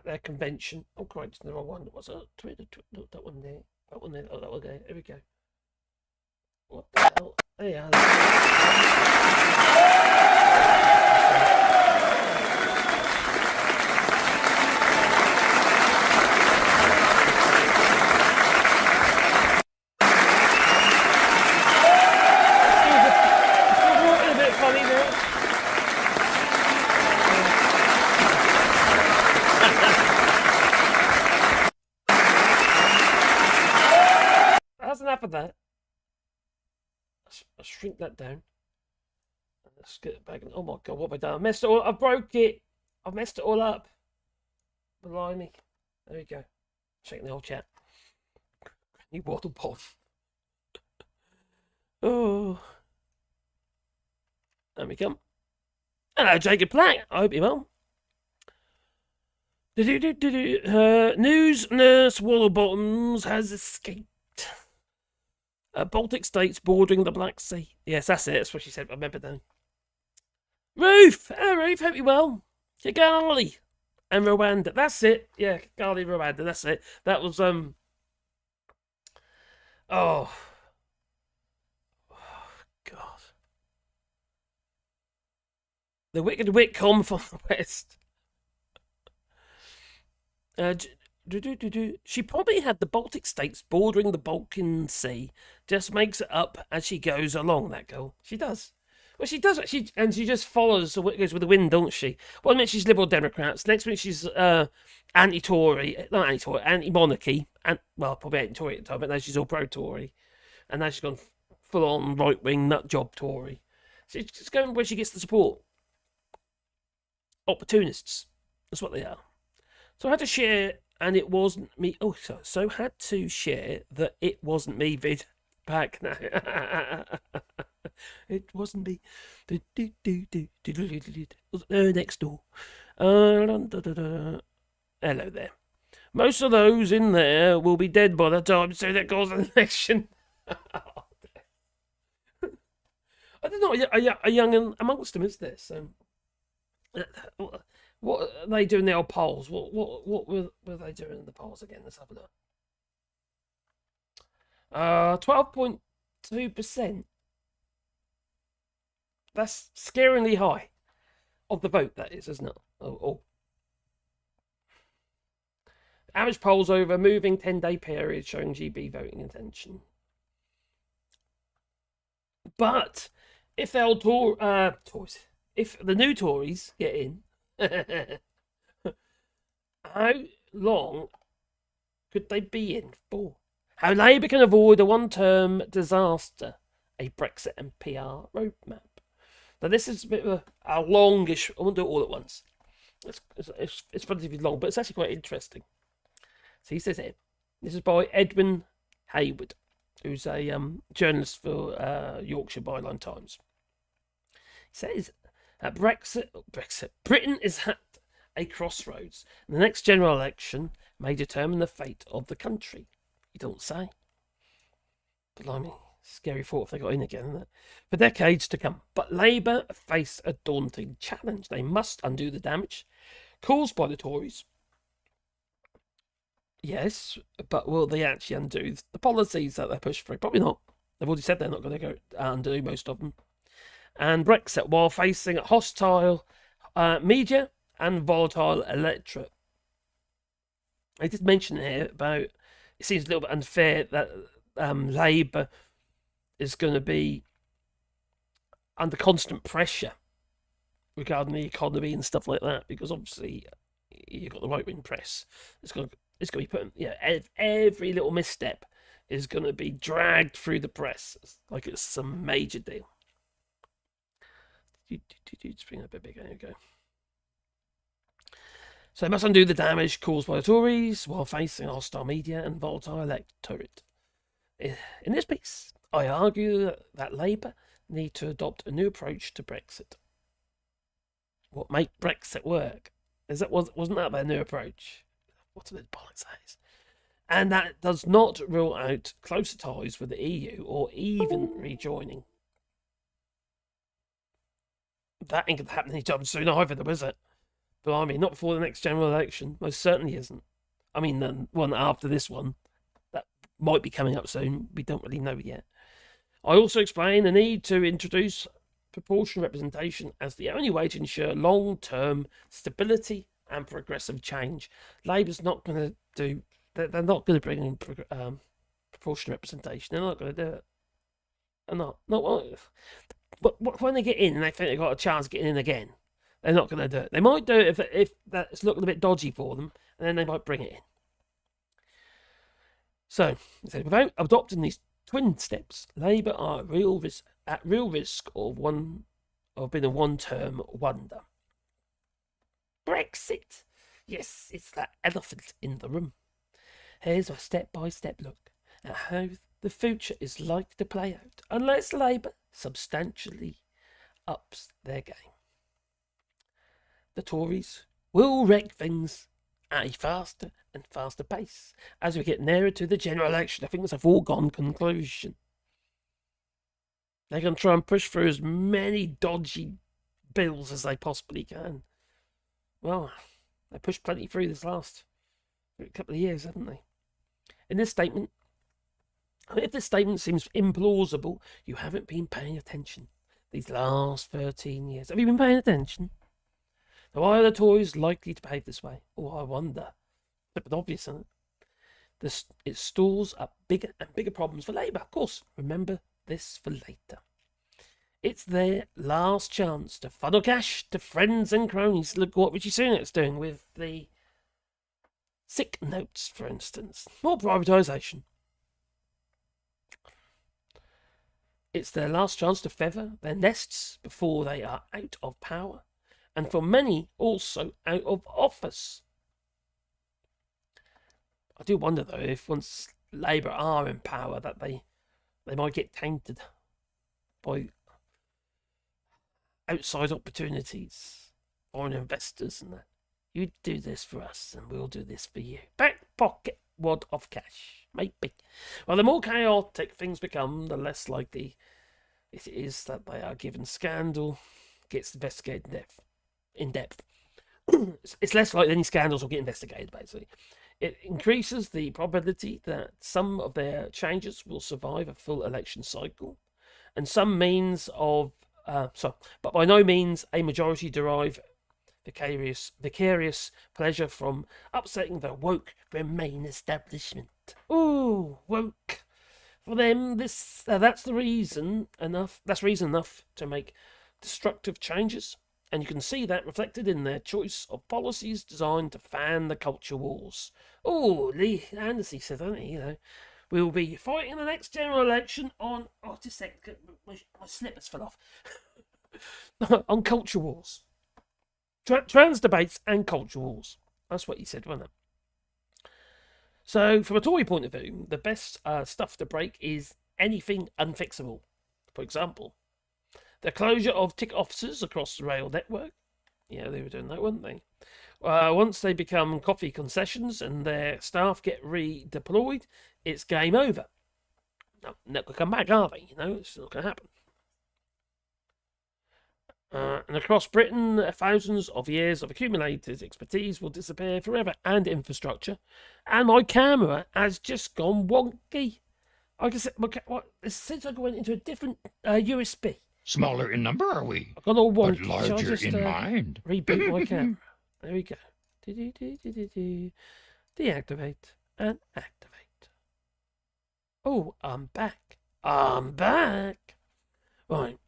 their convention. Oh, crikey, it's the wrong one. What's that? That one there. That one there. Oh, that one there. Here we go. What the hell? There you are. That's enough of that. I'll shrink that down. Let's get it back. Oh my god, what have I done? I messed it all. I broke it. I've messed it all up. Blimey. There we go. Checking the old chat. You waddle bomb. Oh. There we come. Hello, Jacob Black. I hope you're well. News nurse Waddlebottoms has escaped. Baltic states bordering the Black Sea. Yes, that's it. That's what she said. I remember that. Ruth! Hello, Ruth. Hope you're well. Kigali and Rwanda. That's it. Yeah, Kigali, Rwanda. That's it. That was, Oh, God. The wicked Whitcomb from the West. She probably had the Baltic states bordering the Balkan Sea. Just makes it up as she goes along, that girl. She does. Well, she does. She just follows goes with the wind, don't she? One minute she's Liberal Democrats. Next minute she's anti-Tory. Not anti-Tory, anti-monarchy. And, well, probably anti-Tory at the time, but now she's all pro-Tory. And now she's gone full-on right-wing nut-job Tory. She's just going where she gets the support. Opportunists. That's what they are. So I had to share... And it wasn't me. Oh, so had to share that it wasn't me vid back now. It wasn't me. Next door. Hello there. Most of those in there will be dead by the time, so that goes an election. I don't know. A young amongst them, is there? So. What are they doing in the old polls? What were they doing in the polls again? Let's have a look. 12.2%. That's scaringly high. Of the vote, that is, isn't it? Average polls over a moving 10-day period showing GB voting intention. But if the old Tories, if the new Tories get in, how long could they be in for? How Labour can avoid a one-term disaster, a Brexit and PR roadmap. Now this is a bit of a longish. I won't do it all at once. It's relatively long, but it's actually quite interesting. So he says here, this is by Edwin Hayward, who's a journalist for Yorkshire Byline Times. He says, Britain is at a crossroads. The next general election may determine the fate of the country. You don't say. Blimey, scary thought if they got in again, isn't it? For decades to come. But Labour face a daunting challenge. They must undo the damage caused by the Tories. Yes, but will they actually undo the policies that they push through? Probably not. They've already said they're not going to go undo most of them. And Brexit, while facing hostile media and volatile electorate. I did mention here about, it seems a little bit unfair that Labour is going to be under constant pressure regarding the economy and stuff like that, because obviously you've got the right-wing press. It's going to be put, every little misstep is going to be dragged through the press like it's some major deal. Just bring it a bit bigger. There you go. So they must undo the damage caused by the Tories while facing hostile media and volatile electorate. In this piece, I argue that Labour need to adopt a new approach to Brexit. What make Brexit work? Wasn't that their new approach? What a bit of bollocks that is. And that does not rule out closer ties with the EU or even rejoining. That ain't going to happen anytime soon either, though, is it? But I mean, not before the next general election. Most certainly isn't. I mean, the one after this one, that might be coming up soon. We don't really know yet. I also explain the need to introduce proportional representation as the only way to ensure long-term stability and progressive change. Labour's not going to do. They're not going to bring in proportional representation. They're not going to do it. They're not. But when they get in and they think they've got a chance of getting in again, they're not going to do it. They might do it if that's looking a bit dodgy for them, and then they might bring it in. So, without adopting these twin steps, Labour are at real risk of being a one-term wonder. Brexit. Yes, it's that elephant in the room. Here's a step-by-step look at how the future is likely to play out unless Labour substantially ups their game. The Tories will wreck things at a faster and faster pace as we get nearer to the general election. I think it's a foregone conclusion. They're going to try and push through as many dodgy bills as they possibly can. Well, they pushed plenty through this last couple of years, haven't they? In this statement, if this statement seems implausible, you haven't been paying attention these last 13 years. Have you been paying attention? Now, why are the Tories likely to behave this way? Oh, I wonder. It's a bit obvious, isn't it? It stores up bigger and bigger problems for Labour. Of course, remember this for later. It's their last chance to funnel cash to friends and cronies. Look what Richie Sunak's doing with the sick notes, for instance. More privatisation. It's their last chance to feather their nests before they are out of power, and for many also out of office. I do wonder, though, if once Labour are in power, that they might get tainted by outside opportunities, foreign investors and that. You do this for us and we'll do this for you. Back pocket wad of cash, maybe. Well, the more chaotic things become, the less likely it is that they are given scandal gets investigated in depth. It's less likely any scandals will get investigated, basically. It increases the probability that some of their changes will survive a full election cycle, and some means of but by no means a majority derive vicarious pleasure from upsetting the woke Remain establishment. Ooh, woke. For them, that's reason enough to make destructive changes, and you can see that reflected in their choice of policies designed to fan the culture wars. Oh, Lee Anderson said, don't he? We'll be fighting the next general election on... Oh, just a sec. My slippers fell off. On culture wars. Trans debates and culture wars. That's what he said, wasn't it? So, from a Tory point of view, the best stuff to break is anything unfixable. For example, the closure of tick offices across the rail network. Yeah, they were doing that, weren't they? Once they become coffee concessions and their staff get redeployed, it's game over. No, not going to come back, are they? It's not going to happen. And across Britain, thousands of years of accumulated expertise will disappear forever, and infrastructure. And my camera has just gone wonky. I guess since I went into a different USB. Smaller in number, are we? I've gone all wonky. But larger in mind. Reboot my camera. There we go. Deactivate and activate. Oh, I'm back. I'm back. Right.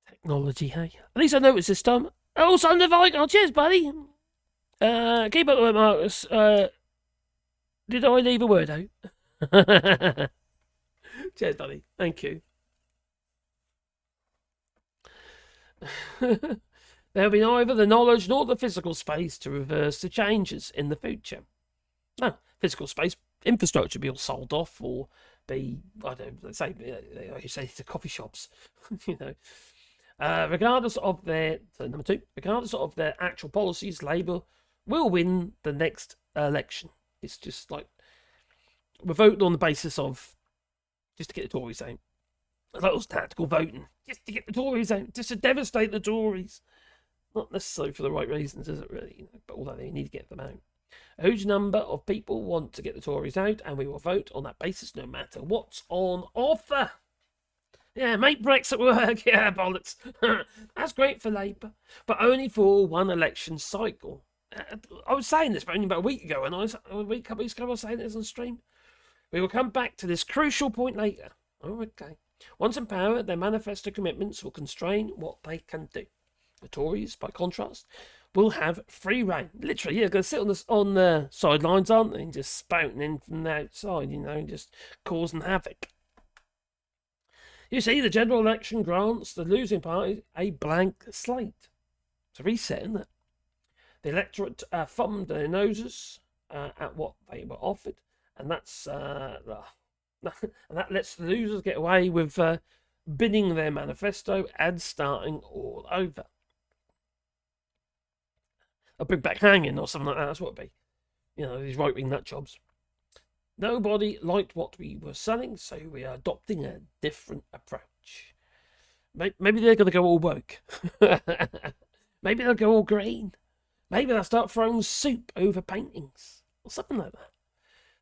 Technology, hey? At least I noticed this time. Oh, son of a... cheers, buddy. Keep up with it, Marcus. Did I leave a word out? Cheers, buddy. Thank you. There will be neither the knowledge nor the physical space to reverse the changes in the future. No, physical space, infrastructure will be all sold off or be, I don't know, say to coffee shops, regardless of their, number two, regardless of their actual policies, Labour will win the next election. It's just like, we're voting on the basis of, just to get the Tories out. That was tactical voting, just to get the Tories out, just to devastate the Tories. Not necessarily for the right reasons, is it really? But although they need to get them out. A huge number of people want to get the Tories out, and we will vote on that basis no matter what's on offer. Yeah, make Brexit work. Yeah, bollocks. That's great for Labour, but only for one election cycle. I was saying this only about a week ago, and couple of weeks ago I was saying this on stream. We will come back to this crucial point later. Oh, okay. Once in power, their manifesto commitments will constrain what they can do. The Tories, by contrast, will have free rein. Literally, yeah, going to sit on the sidelines, aren't they? And just spouting in from the outside, you know, just causing havoc. You see, the general election grants the losing party a blank slate. It's a reset, isn't it? The electorate thumbed their noses at what they were offered, and that's and that lets the losers get away with bidding their manifesto and starting all over. A big back hanging or something like that. That's what it'd be. You know, these right-wing nut jobs. Nobody liked what we were selling, so we are adopting a different approach. Maybe they're going to go all woke. Maybe they'll go all green. Maybe they'll start throwing soup over paintings or something like that.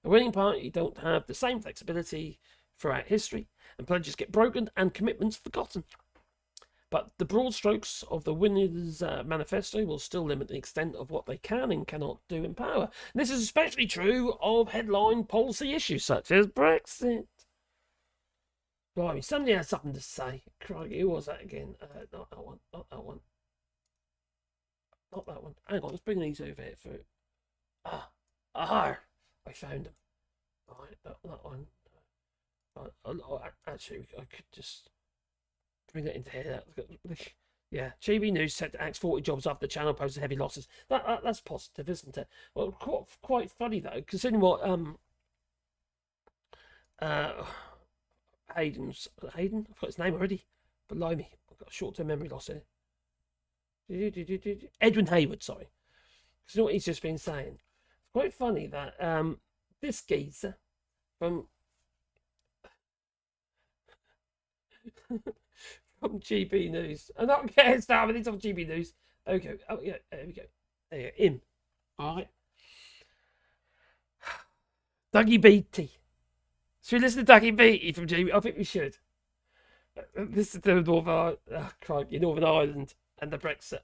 The winning party don't have the same flexibility throughout history, and pledges get broken and commitments forgotten. But the broad strokes of the winners' manifesto will still limit the extent of what they can and cannot do in power. And this is especially true of headline policy issues such as Brexit. Blimey, somebody has something to say. Crikey, who was that again? Not that one. Not that one. Not that one. Hang on, let's bring these over here for... I found them. Right, that one. Actually, I could just bring that into here. Yeah, GB News set to axe 40 jobs after the channel posted heavy losses. That's positive, isn't it? Well, quite funny though, considering what Hayden, I've got his name already. Blimey, I've got a short-term memory loss here. Edwin Hayward, sorry. Because you know what he's just been saying. It's quite funny that this geezer from GB News. I'm not getting started. It's on GB News. Okay. Oh yeah. There we go. There you go. Him. All right. Dougie Beattie. Should we listen to Dougie Beattie from GB? I think we should. This is the Northern Ireland and the Brexit.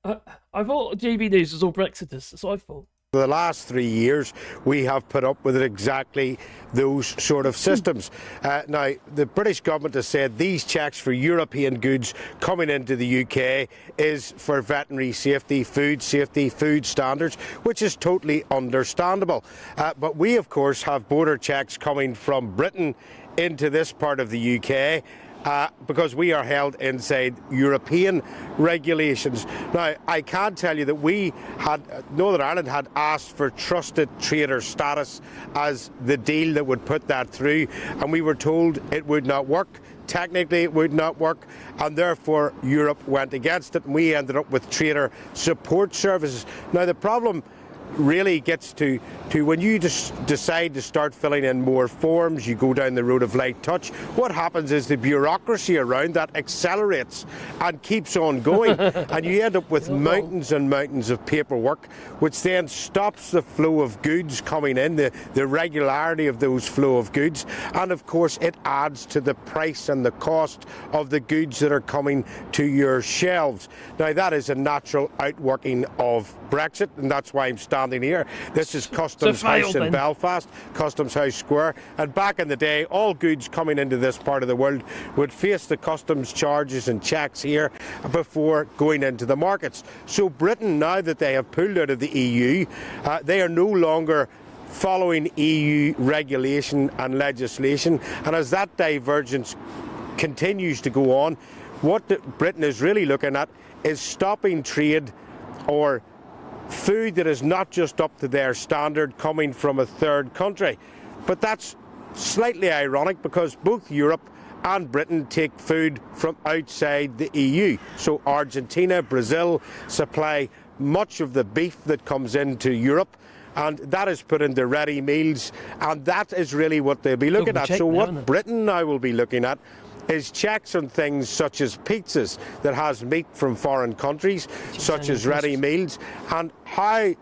I thought GB News was all Brexiters. That's what I thought. For the last 3 years, we have put up with exactly those sort of systems. Now, the British government has said these checks for European goods coming into the UK is for veterinary safety, food standards, which is totally understandable. But we, of course, have border checks coming from Britain into this part of the UK. Because we are held inside European regulations. Now, I can tell you that Northern Ireland had asked for trusted trader status as the deal that would put that through, and we were told it would not work. Technically, it would not work, and therefore Europe went against it, and we ended up with trader support services. Now, the problem really gets to when you just decide to start filling in more forms, you go down the road of light touch. What happens is the bureaucracy around that accelerates and keeps on going, and you end up with mountains and mountains of paperwork, which then stops the flow of goods coming in, the regularity of those flow of goods, and of course it adds to the price and the cost of the goods that are coming to your shelves. Now, that is a natural outworking of Brexit, and that's why I'm standing here. This is Customs House in Belfast, Customs House Square, and back in the day, all goods coming into this part of the world would face the customs charges and checks here before going into the markets. So Britain, now that they have pulled out of the EU, they are no longer following EU regulation and legislation, and as that divergence continues to go on, what Britain is really looking at is stopping trade or food that is not just up to their standard coming from a third country. But that's slightly ironic because both Europe and Britain take food from outside the EU. So Argentina, Brazil supply much of the beef that comes into Europe, and that is put into ready meals, and that is really what they'll be looking at. So what Britain now will be looking at is checks on things such as pizzas that has meat from foreign countries, such as ready meals, and how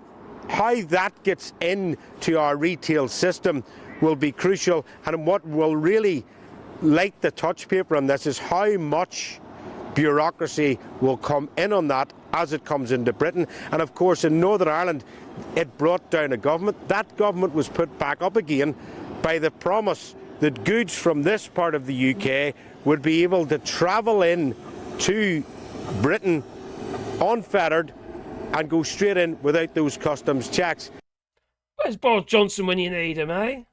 that gets into our retail system will be crucial. And what will really light the touch paper on this is how much bureaucracy will come in on that as it comes into Britain. And of course in Northern Ireland it brought down a government. That government was put back up again by the promise that goods from this part of the UK would be able to travel in to Britain unfettered and go straight in without those customs checks. Where's Boris Johnson when you need him, eh?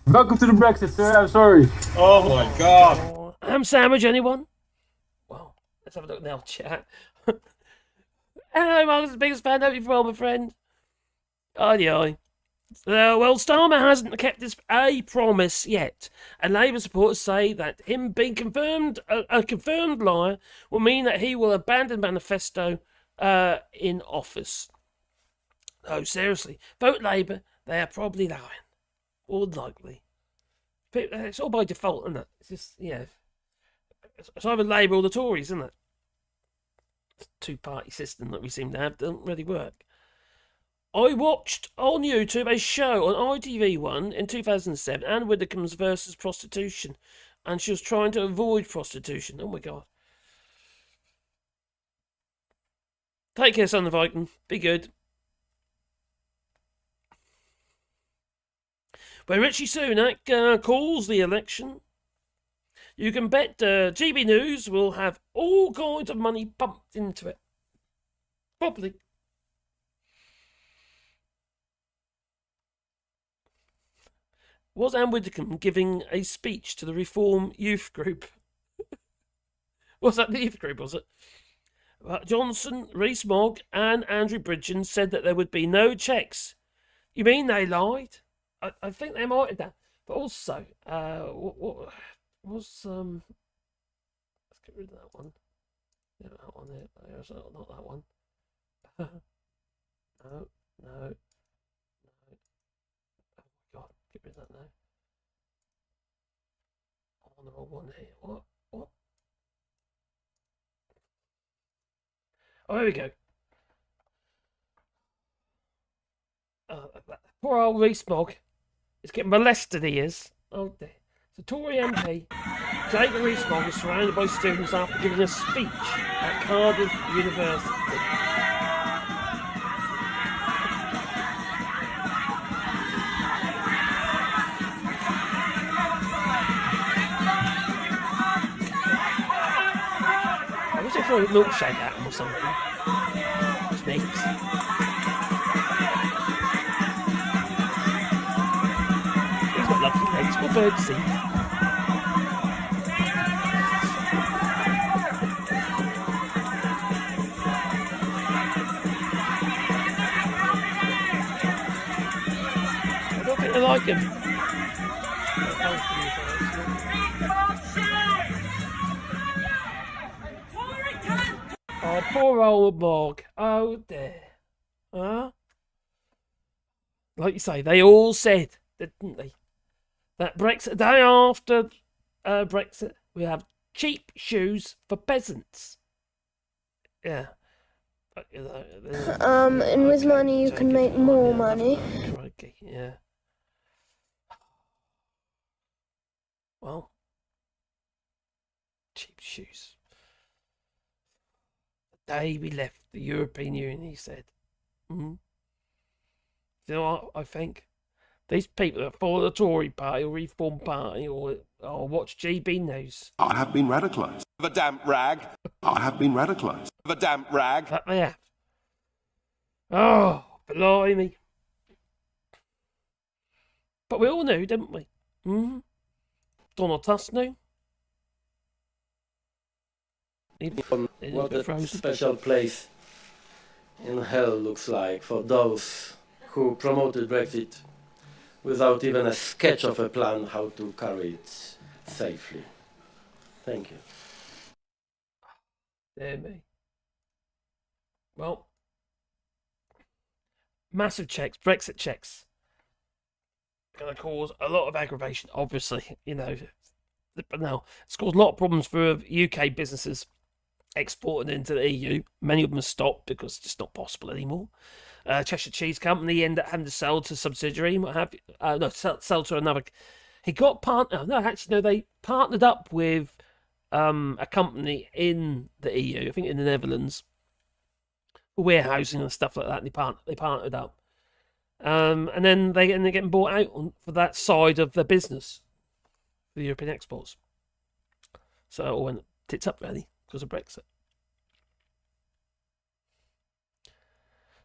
Welcome to the Brexit, sir. I'm sorry. Oh my God. Ham sandwich, anyone? Well, let's have a look now, chat. Hello, Marcus, the biggest fan. Hope you're well, my friend. Aye. Well, Starmer hasn't kept his promise yet, and Labour supporters say that him being confirmed a confirmed liar will mean that he will abandon manifesto in office. No, seriously, vote Labour. They are probably lying, more than likely. It's all by default, isn't it? It's just it's either Labour or the Tories, isn't it? It's a two-party system that we seem to have doesn't really work. I watched on YouTube a show on ITV1 in 2007, Anne Widdecombe's versus prostitution, and she was trying to avoid prostitution. Oh my God. Take care, son of Viking. Be good. When Richie Sunak calls the election, you can bet GB News will have all kinds of money pumped into it. Probably. Was Anne Widdecombe giving a speech to the Reform Youth Group? Was that the youth group, was it? Johnson, Rees-Mogg and Andrew Bridgen said that there would be no checks. You mean they lied? I think they might have done. But also, what was... let's get rid of that one. Yeah, that one there. Not that one. No. Oh my God, get rid of that now. I'm on the wrong one here. What? Oh, there we go. Poor old Rees-Mogg is getting molested, he is. Oh dear. The Tory MP, Jacob Rees-Mogg, is surrounded by students after giving a speech at Cardiff University. I wish I threw a milkshake at him or something. Snakes. He's got lucky legs. What bird see? I don't think they like him. Oh, poor old Mogg. Oh dear. Huh? Like you say, they all said, didn't they, that Brexit, day after Brexit, we have cheap shoes for peasants. Yeah. But, and with money you can make more money. Crikey, yeah. Well, cheap shoes. The day we left the European Union, he said. You know what I think? These people that follow the Tory party or Reform Party or watch GB News. I have been radicalised. The damp rag. I have been radicalised. The damp rag. That they have. Oh, blimey. But we all knew, didn't we? Donald Tusk knew. What a special place in hell looks like for those who promoted Brexit without even a sketch of a plan how to carry it safely. Thank you. Dear me. Well, massive checks, Brexit checks, going to cause a lot of aggravation, obviously, you know. But now it's caused a lot of problems for UK businesses exporting into the EU. Many of them have stopped because it's just not possible anymore. Cheshire Cheese Company ended up having to sell to a subsidiary. What have you? No, sell to another. He got partner. No, actually, no. They partnered up with a company in the EU. I think in the Netherlands, for warehousing and stuff like that. And they partnered up, and then they're getting bought out for that side of the business, the European exports. So it all went tits up really because of Brexit.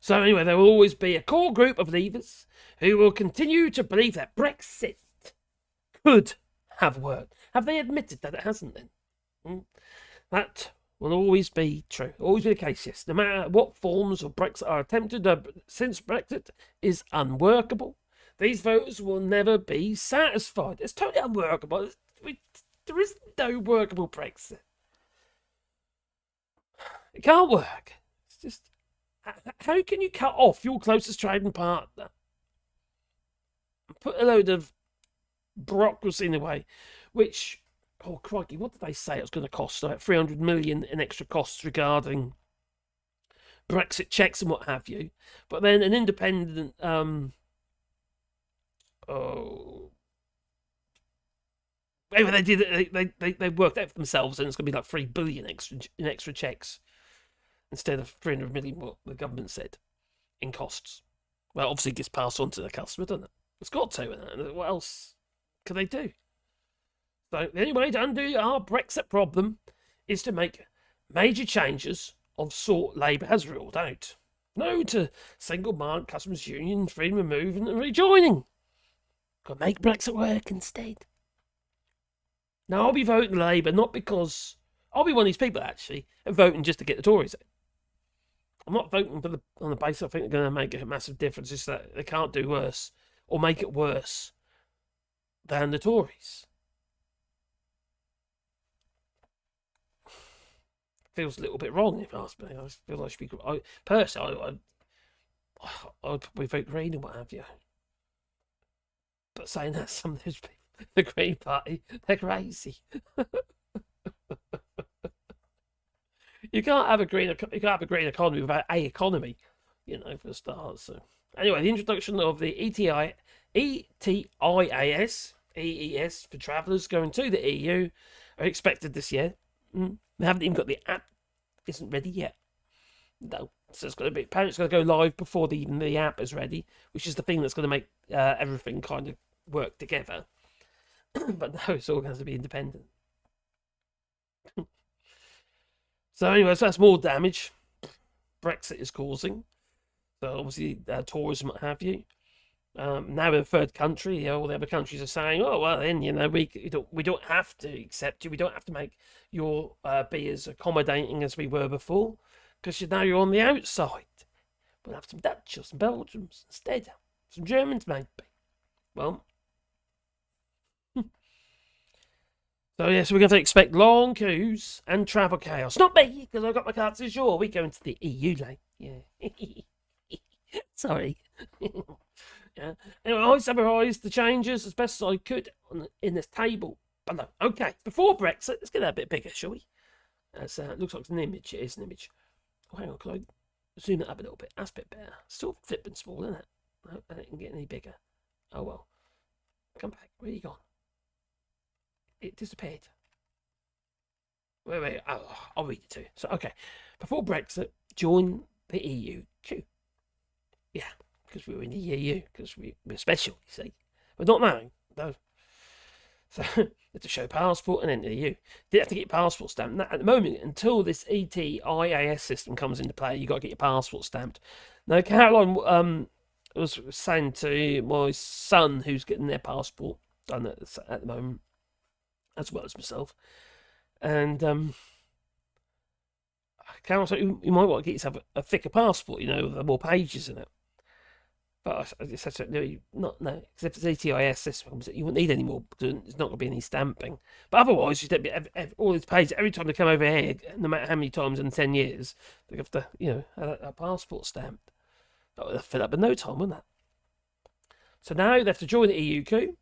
So anyway, there will always be a core group of leavers who will continue to believe that Brexit could have worked. Have they admitted that it hasn't then? That will always be true. Always be the case, yes. No matter what forms of Brexit are attempted, since Brexit is unworkable, these voters will never be satisfied. It's totally unworkable. There is no workable Brexit. It can't work. It's just... How can you cut off your closest trading partner and put a load of bureaucracy in the way, which, oh crikey, what did they say it was going to cost? Like 300 million in extra costs regarding Brexit checks and what have you. But then an independent, maybe they did it. They worked out for themselves, and it's going to be like 3 billion extra checks. Instead of 300 million, what the government said, in costs. Well, obviously it gets passed on to the customer, doesn't it? It's got to. What else can they do? So the only way to undo our Brexit problem is to make major changes of sort Labour has ruled out. No to single market, customs union, freedom of movement and rejoining. Got to make Brexit work instead. Now I'll be voting Labour, not because... I'll be one of these people, actually, and voting just to get the Tories out. I'm not voting on the basis I think they're going to make a massive difference. It's that they can't do worse or make it worse than the Tories. Feels a little bit wrong if you ask me. I feel I should be... Personally, I'd probably vote Green and what have you. But saying that, some of those people, the Green Party, they're crazy. You can't have a green economy without a economy, for a start. So anyway, the introduction of the EES for travellers going to the EU are expected this year. They haven't even got the app; isn't ready yet. No, so it's going to be apparently it's going to go live before even the app is ready, which is the thing that's going to make everything kind of work together. But no, it's all going to be independent. So anyway, so that's more damage Brexit is causing. So obviously tourism, what have you. Now in a third country, all the other countries are saying, oh, well, then, we don't have to accept you. We don't have to make your be as accommodating as we were before, because now you're on the outside. We'll have some Dutch or some Belgians instead. Some Germans, maybe. Well... So, yeah, so we're going to expect long queues and travel chaos. Not me, because I've got my card to shore. We go into the EU lane. Yeah. Sorry. Yeah. Anyway, I summarised the changes as best as I could in this table below. Okay, before Brexit, let's get that a bit bigger, shall we? It looks like it's an image. It is an image. Oh, hang on, can I zoom it up a little bit? That's a bit better. Still flipping small, isn't it? I hope that can get any bigger. Oh, well. Come back. Where are you gone? It disappeared. Wait. I'll read it to you. So, okay. Before Brexit, join the EU queue. Yeah, because we were in the EU, because we're special, you see. But not now, no. So, you have to show passport and enter the EU. You didn't have to get your passport stamped. Now, at the moment, until this ETIAS system comes into play, you've got to get your passport stamped. Now, Caroline was saying to my son, who's getting their passport done at the moment, as well as myself. And Carol said, you might want to get yourself a thicker passport, with more pages in it. But I said, no, because if it's ETIS system, you won't need any more. There's not going to be any stamping. But otherwise, you don't be all these pages. Every time they come over here, no matter how many times in 10 years, they have to, have a passport stamped. That would fill up in no time, wouldn't that? So now they have to join the EU queue.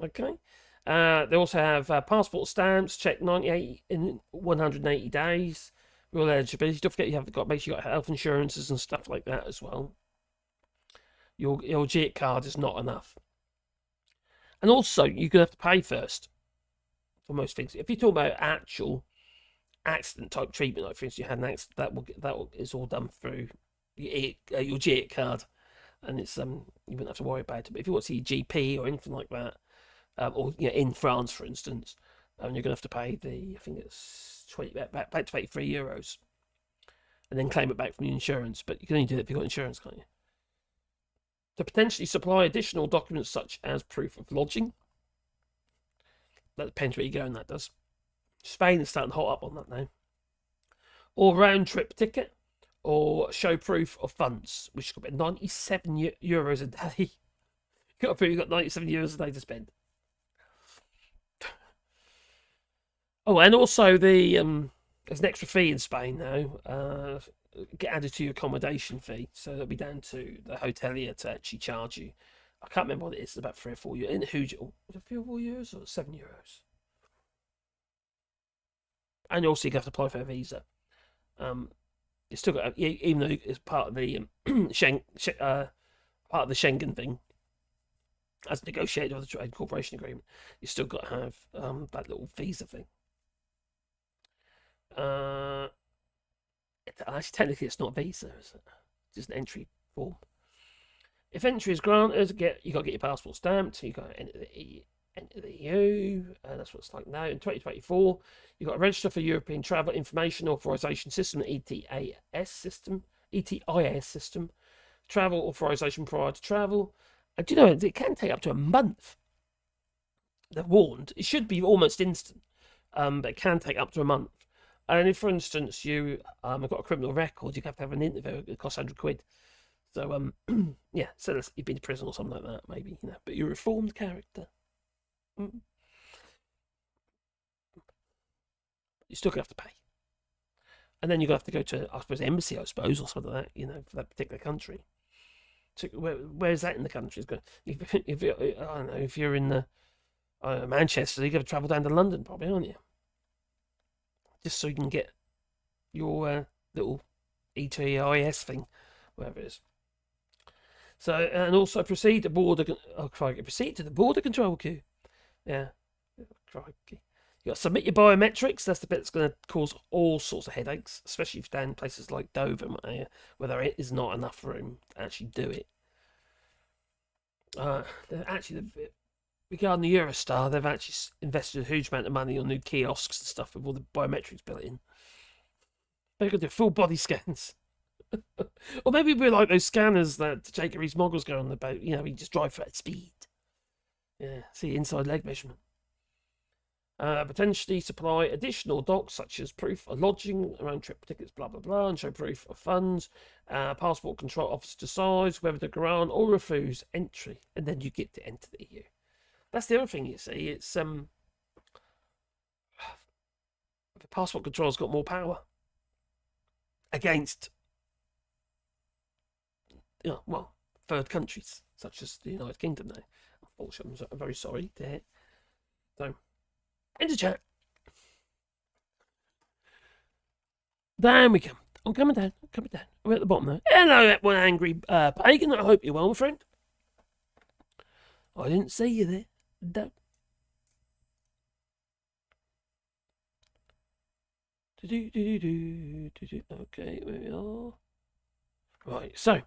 Okay. They also have passport stamps, check 98 in 180 days. Real eligibility. Don't forget you have got to make sure you got health insurances and stuff like that as well. Your JIT card is not enough. And also, you're going to have to pay first for most things. If you talk about actual accident type treatment, like for instance, you had an accident, that is all done through your JIT card, and it's you wouldn't have to worry about it. But if you want to see your GP or anything like that, or in France, for instance, you're going to have to pay I think it's about €23, and then claim it back from the insurance. But you can only do it if you've got insurance, can't you? To potentially supply additional documents such as proof of lodging. That depends where you go, and that does. Spain is starting hot up on that now. Or round trip ticket, or show proof of funds, which could be €97 a day. You've got to prove you've got €97 a day to spend. Oh, and also there's an extra fee in Spain now. Get added to your accommodation fee, so it'll be down to the hotelier to actually charge you. I can't remember what it is. It's about 3 or 4 euros. In Huge, was it 3 or 4 euros or €7? And also you have to apply for a visa. You still got, even though it's part of the part of the Schengen thing, as negotiated with the Trade Cooperation Agreement, you still got to have that little visa thing. Actually, technically, it's not a visa, is it? It's just an entry form. If entry is granted, you got to get your passport stamped. You got to enter the EU. That's what it's like now. In 2024, you got to register for European Travel Information Authorization System, ETIS system. Travel authorization prior to travel. And do you know it can take up to a month? They're warned. It should be almost instant, but it can take up to a month. And if, for instance, you have got a criminal record, you have to have an interview. It costs £100. So, yeah, so you've been to prison or something like that, maybe, but you're a reformed character. You still have to pay. And then you're going to have to go to, I suppose, embassy, or something like that, for that particular country. So where is that in the country? If you're in Manchester, you're going to travel down to London, probably, aren't you? Just so you can get your little ETIS thing, whatever it is. So, and also proceed to the border control queue. Yeah, crikey. You got to submit your biometrics. That's the bit that's going to cause all sorts of headaches, especially if you're down in places like Dover, where there is not enough room to actually do it. Regarding the Eurostar, they've actually invested a huge amount of money on new kiosks and stuff with all the biometrics built in. They're going to do full body scans. Or maybe we're like those scanners that Jacob Rees-Mogg's going on about. You just drive at speed. Yeah, see inside leg measurement. Potentially supply additional docs such as proof of lodging, round trip tickets, blah blah blah, and show proof of funds. Passport control officer decides whether to grant or refuse entry, and then you get to enter the EU. That's the other thing, you see. It's the passport control's got more power against, third countries such as the United Kingdom. Now, unfortunately, I'm very sorry to hear. So, into chat. Down we come. I'm coming down. We're at the bottom now. Hello, that one angry pagan. I hope you're well, my friend. I didn't see you there. No. Okay, where we are. Right, so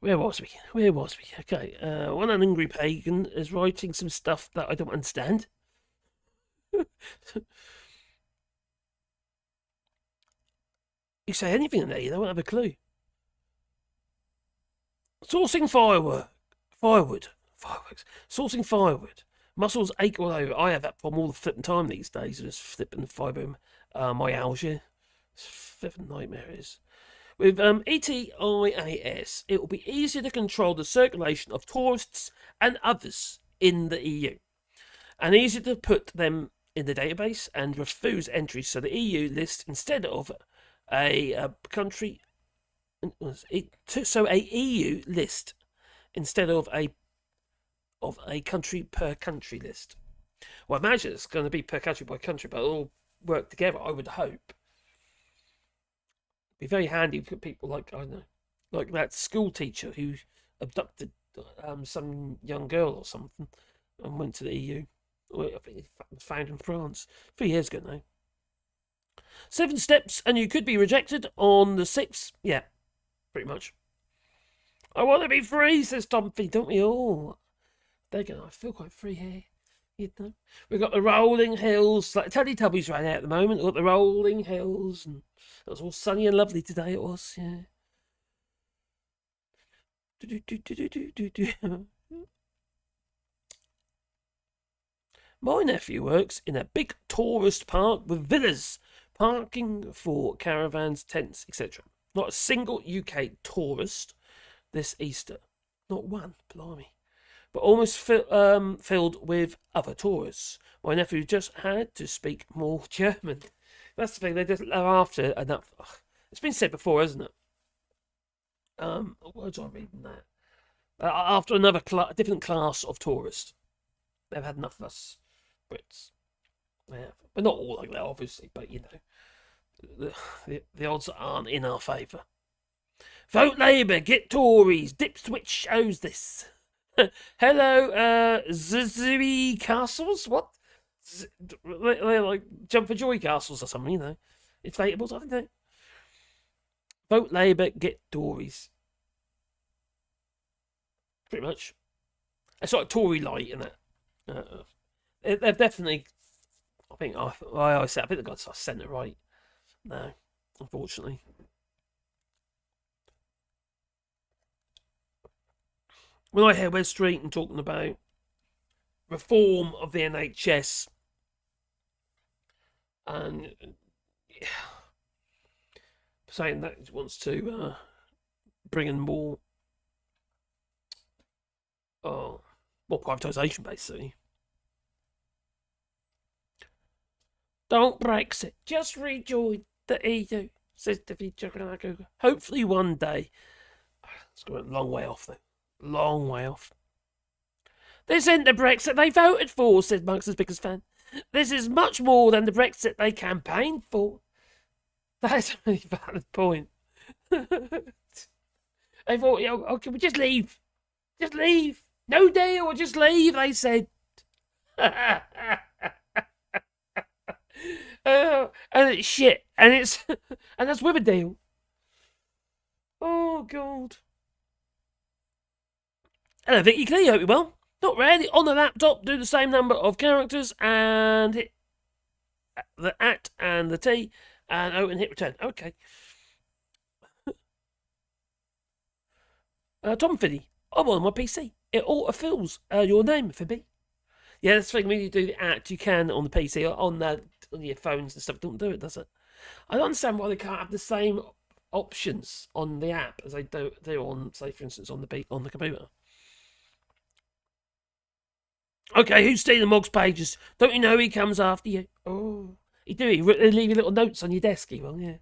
where was we? Okay, one angry pagan is writing some stuff that I don't understand. You say anything in there, you don't have a clue. Sourcing fireworks. Sourcing firewood. Muscles ache all over. I have that problem all the flipping time these days. Just flipping fibromyalgia. It's flipping nightmare it is. With ETIAS, it will be easier to control the circulation of tourists and others in the EU, and easier to put them in the database and refuse entry. So the EU list instead of a country. So a EU list instead of a country per country list. Well, I imagine it's going to be per country by country, but it'll all work together, I would hope. Be very handy for people like, I don't know, like that school teacher who abducted some young girl or something and went to the EU. Well, I think it was found in France 3 years ago now. 7 steps and you could be rejected on the 6th. Yeah, pretty much. I want to be free, says Tomfy, don't we all? I feel quite free here. You know, we've got the rolling hills, like Teletubbies right now at the moment. We've got the rolling hills, and it was all sunny and lovely today. It was, yeah. My nephew works in a big tourist park with villas, parking for caravans, tents, etc. Not a single UK tourist this Easter. Not one, blimey. But almost filled with other tourists. My nephew just had to speak more German. That's the thing, they just are after enough. It's been said before, hasn't it? What words am I reading that? After another different class of tourists. They've had enough of us Brits. Yeah, but not all like that, obviously. But, you know, the odds aren't in our favour. Vote Labour, get Tories. Dipswitch shows this. Hello, Zizzy Castles? What? They're like Jump for Joy Castles or something, you know. Inflatables, I don't know. Vote Labour, get Tories. Pretty much. It's like Tory light, isn't it? They've definitely, I think they got centre right. No, unfortunately. When I hear West Street and talking about reform of the NHS and saying that it wants to bring in more privatisation, basically. Don't Brexit, just rejoin the EU, says David Jaganago. Hopefully one day. It's going a long way off, though. Long way off. This isn't the Brexit they voted for, said Monks' biggest fan. This is much more than the Brexit they campaigned for. That's a really valid point. They thought, oh, can we just leave? Just leave. No deal, we'll just leave, they said. And it's shit. And that's with a deal. Oh, God. Hello, Vicky Clee, hope you're well. Not really. On the laptop, do the same number of characters and hit the @ and the T and and hit return. Okay. Tom Finney, I'm on my PC. It autofills your name, Phoebe. Yeah, that's the thing. When you do the @ you can on the PC, on your phones and stuff. Don't do it, does it? I don't understand why they can't have the same options on the app as they do on, say, for instance, on the computer. Okay, who's stealing Mog's pages? Don't you know he comes after you? Oh, he do. He leave you little notes on your desk. He will, yeah.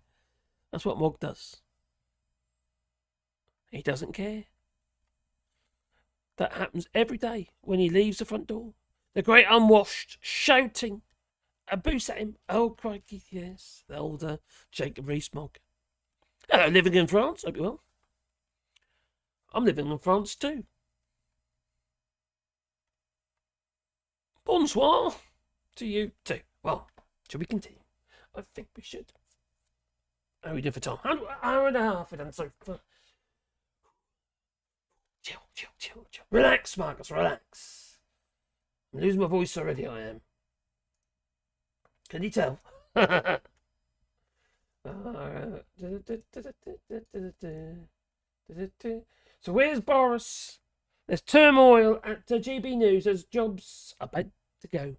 That's what Mog does. He doesn't care. That happens every day when he leaves the front door. The great unwashed shouting abuse at him. Oh, crikey, yes. The older Jacob Rees-Mogg. Hello, living in France. Hope you're well. I'm living in France too. Bonsoir to you too. Well, shall we continue? I think we should. How are we doing for time? Hour and a half. We've done so far. Chill. Relax, Marcus, relax. I'm losing my voice already, I am. Can you tell? So where's Boris? There's turmoil at the GB News. There's jobs about to go.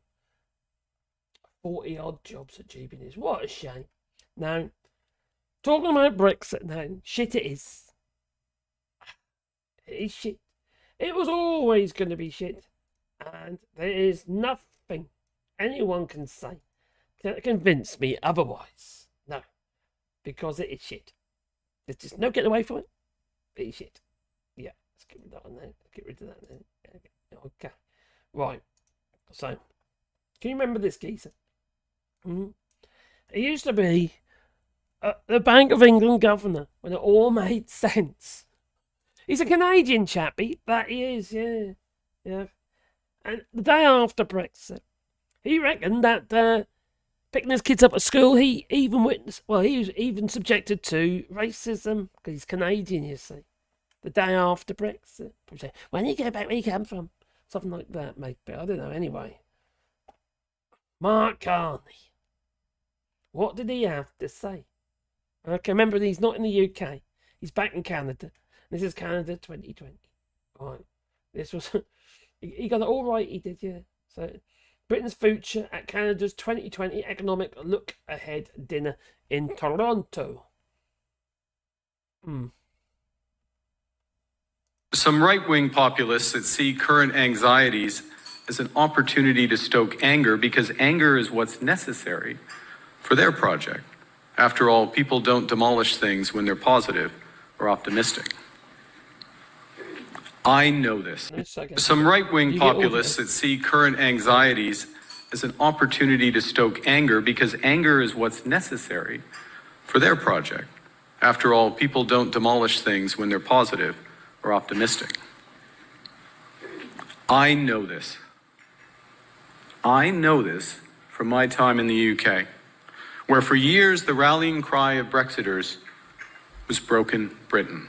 40 odd jobs at GB News. What a shame. Now, talking about Brexit now, shit it is. It is shit. It was always going to be shit. And there is nothing anyone can say to convince me otherwise. No. Because it is shit. There's just no getting away from it. It is shit. Yeah. Let's get rid of that one there. Get rid of that then. Okay. Right. So, Can you remember this geezer? He used to be the Bank of England governor when it all made sense. He's a Canadian chappie, that he is, yeah. And the day after Brexit, he reckoned that picking his kids up at school, he even witnessed, well, he was even subjected to racism, because he's Canadian, you see. The day after Brexit. When you go back where you come from? Something like that, maybe. I don't know, anyway. Mark Carney. What did he have to say? Okay, remember, he's not in the UK. He's back in Canada. This is Canada 2020. Right. This was... he got it all right, he did, yeah. So, Britain's future at Canada's 2020 Economic Look Ahead dinner in Toronto. Some right-wing populists that see current anxieties as an opportunity to stoke anger because anger is what's necessary for their project. After all, people don't demolish things when they're positive or optimistic. I know this. Some right-wing populists that see current anxieties as an opportunity to stoke anger because anger is what's necessary for their project. After all, people don't demolish things when they're positive or optimistic. I know this. I know this from my time in the UK, where for years the rallying cry of Brexiters was broken Britain.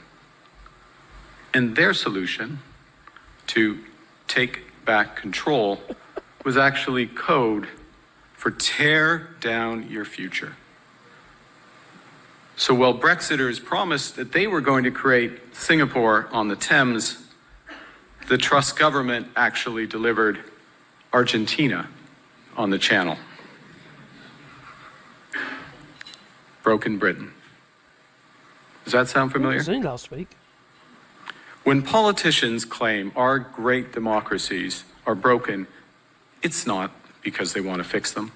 And their solution to take back control was actually code for tear down your future. So while Brexiters promised that they were going to create Singapore on the Thames, the Truss government actually delivered Argentina on the Channel. Broken Britain. Does that sound familiar? I was last week. When politicians claim our great democracies are broken, it's not because they want to fix them.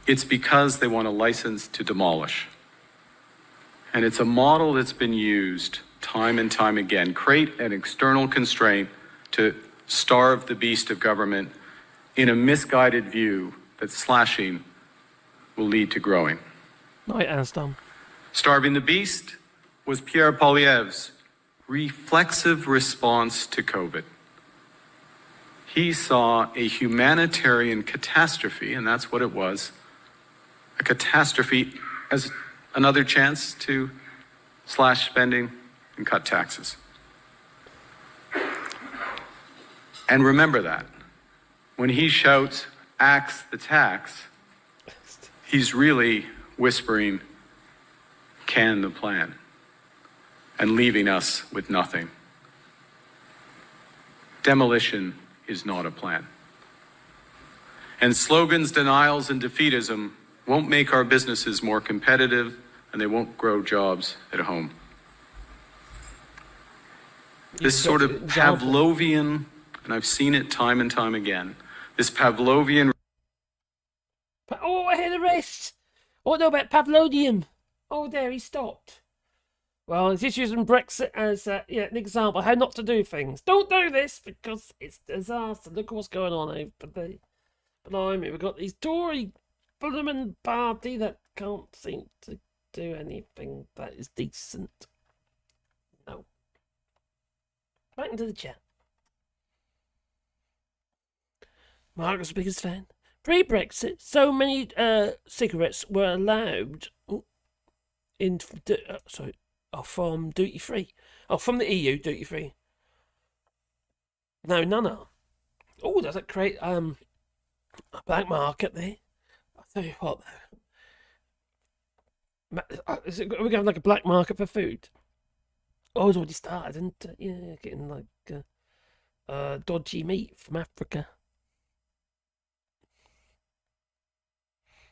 It's because they want a license to demolish. And it's a model that's been used time and time again. Create an external constraint to starve the beast of government in a misguided view that slashing will lead to growing. Night, Aston. Starving the beast was Pierre Poilievre's reflexive response to COVID. He saw a humanitarian catastrophe, and that's what it was, a catastrophe as another chance to slash spending and cut taxes. And remember that. When he shouts, axe the tax, he's really whispering, can the plan, and leaving us with nothing. Demolition is not a plan. And slogans, denials, and defeatism won't make our businesses more competitive, and they won't grow jobs at home. This sort of Pavlovian, and I've seen it time and time again, this Pavlovian... Oh, I hear the rest! Oh, no, about Pavlodian. Oh, there, he stopped. Well, it's just using Brexit as an example of how not to do things. Don't do this because it's a disaster. Look what's going on over there. Blimey, we've got these Tory blooming party that can't seem to do anything that is decent. No. Back into the chat. Margaret's the biggest fan. Pre-Brexit, so many cigarettes were allowed from duty free. Oh, from the EU duty free. No, none are. Oh, does it create a black market there? I'll tell you what though. Are we going to have like a black market for food? Oh, it's already started, isn't it? Yeah, getting like dodgy meat from Africa.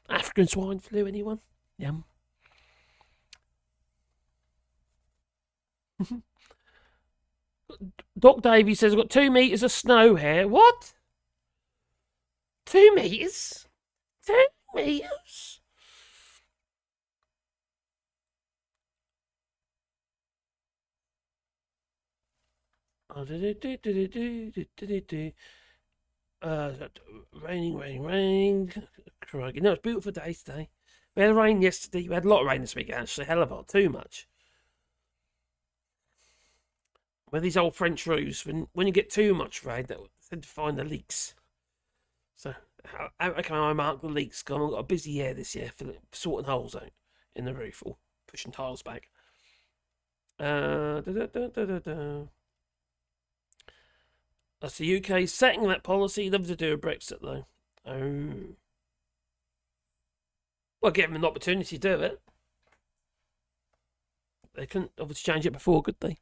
African swine flu, anyone? Yum. Doc Davey says, I've got 2 meters of snow here. What? 2 meters? 2 meters? Raining. Crikey. No, it's a beautiful day today. We had rain yesterday. We had a lot of rain this week, actually. Hell of a lot. Too much. With these old French roofs, when you get too much rain, they tend to find the leaks. So, how can I mark the leaks? I've got a busy year this year for sorting holes out in the roof or pushing tiles back. That's the UK setting that policy. Nothing to do with Brexit, though. Oh. Well, give them an opportunity to do it. They couldn't obviously change it before, could they?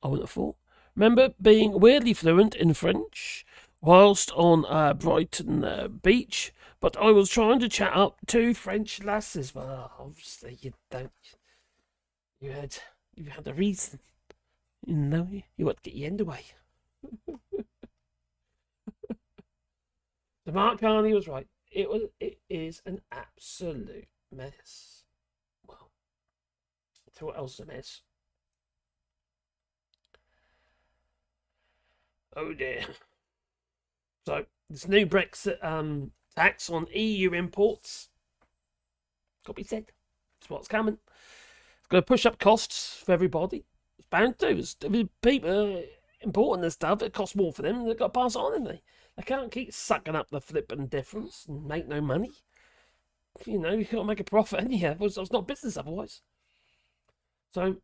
I wouldn't have thought. Remember being weirdly fluent in French whilst on Brighton Beach, but I was trying to chat up two French lasses. Well, obviously you don't. You had a reason. You know, you want to get your end away. So Mark Carney was right. It is an absolute mess. Well, so what else is a mess? Oh dear. So this new Brexit tax on EU imports. Got to be said. It's what's coming. It's going to push up costs for everybody. It's bound to. It's, people importing this stuff, it costs more for them. They've got to pass it on, haven't they? They can't keep sucking up the flipping difference and make no money. You know, you can't make a profit anyhow. It's not business otherwise. So,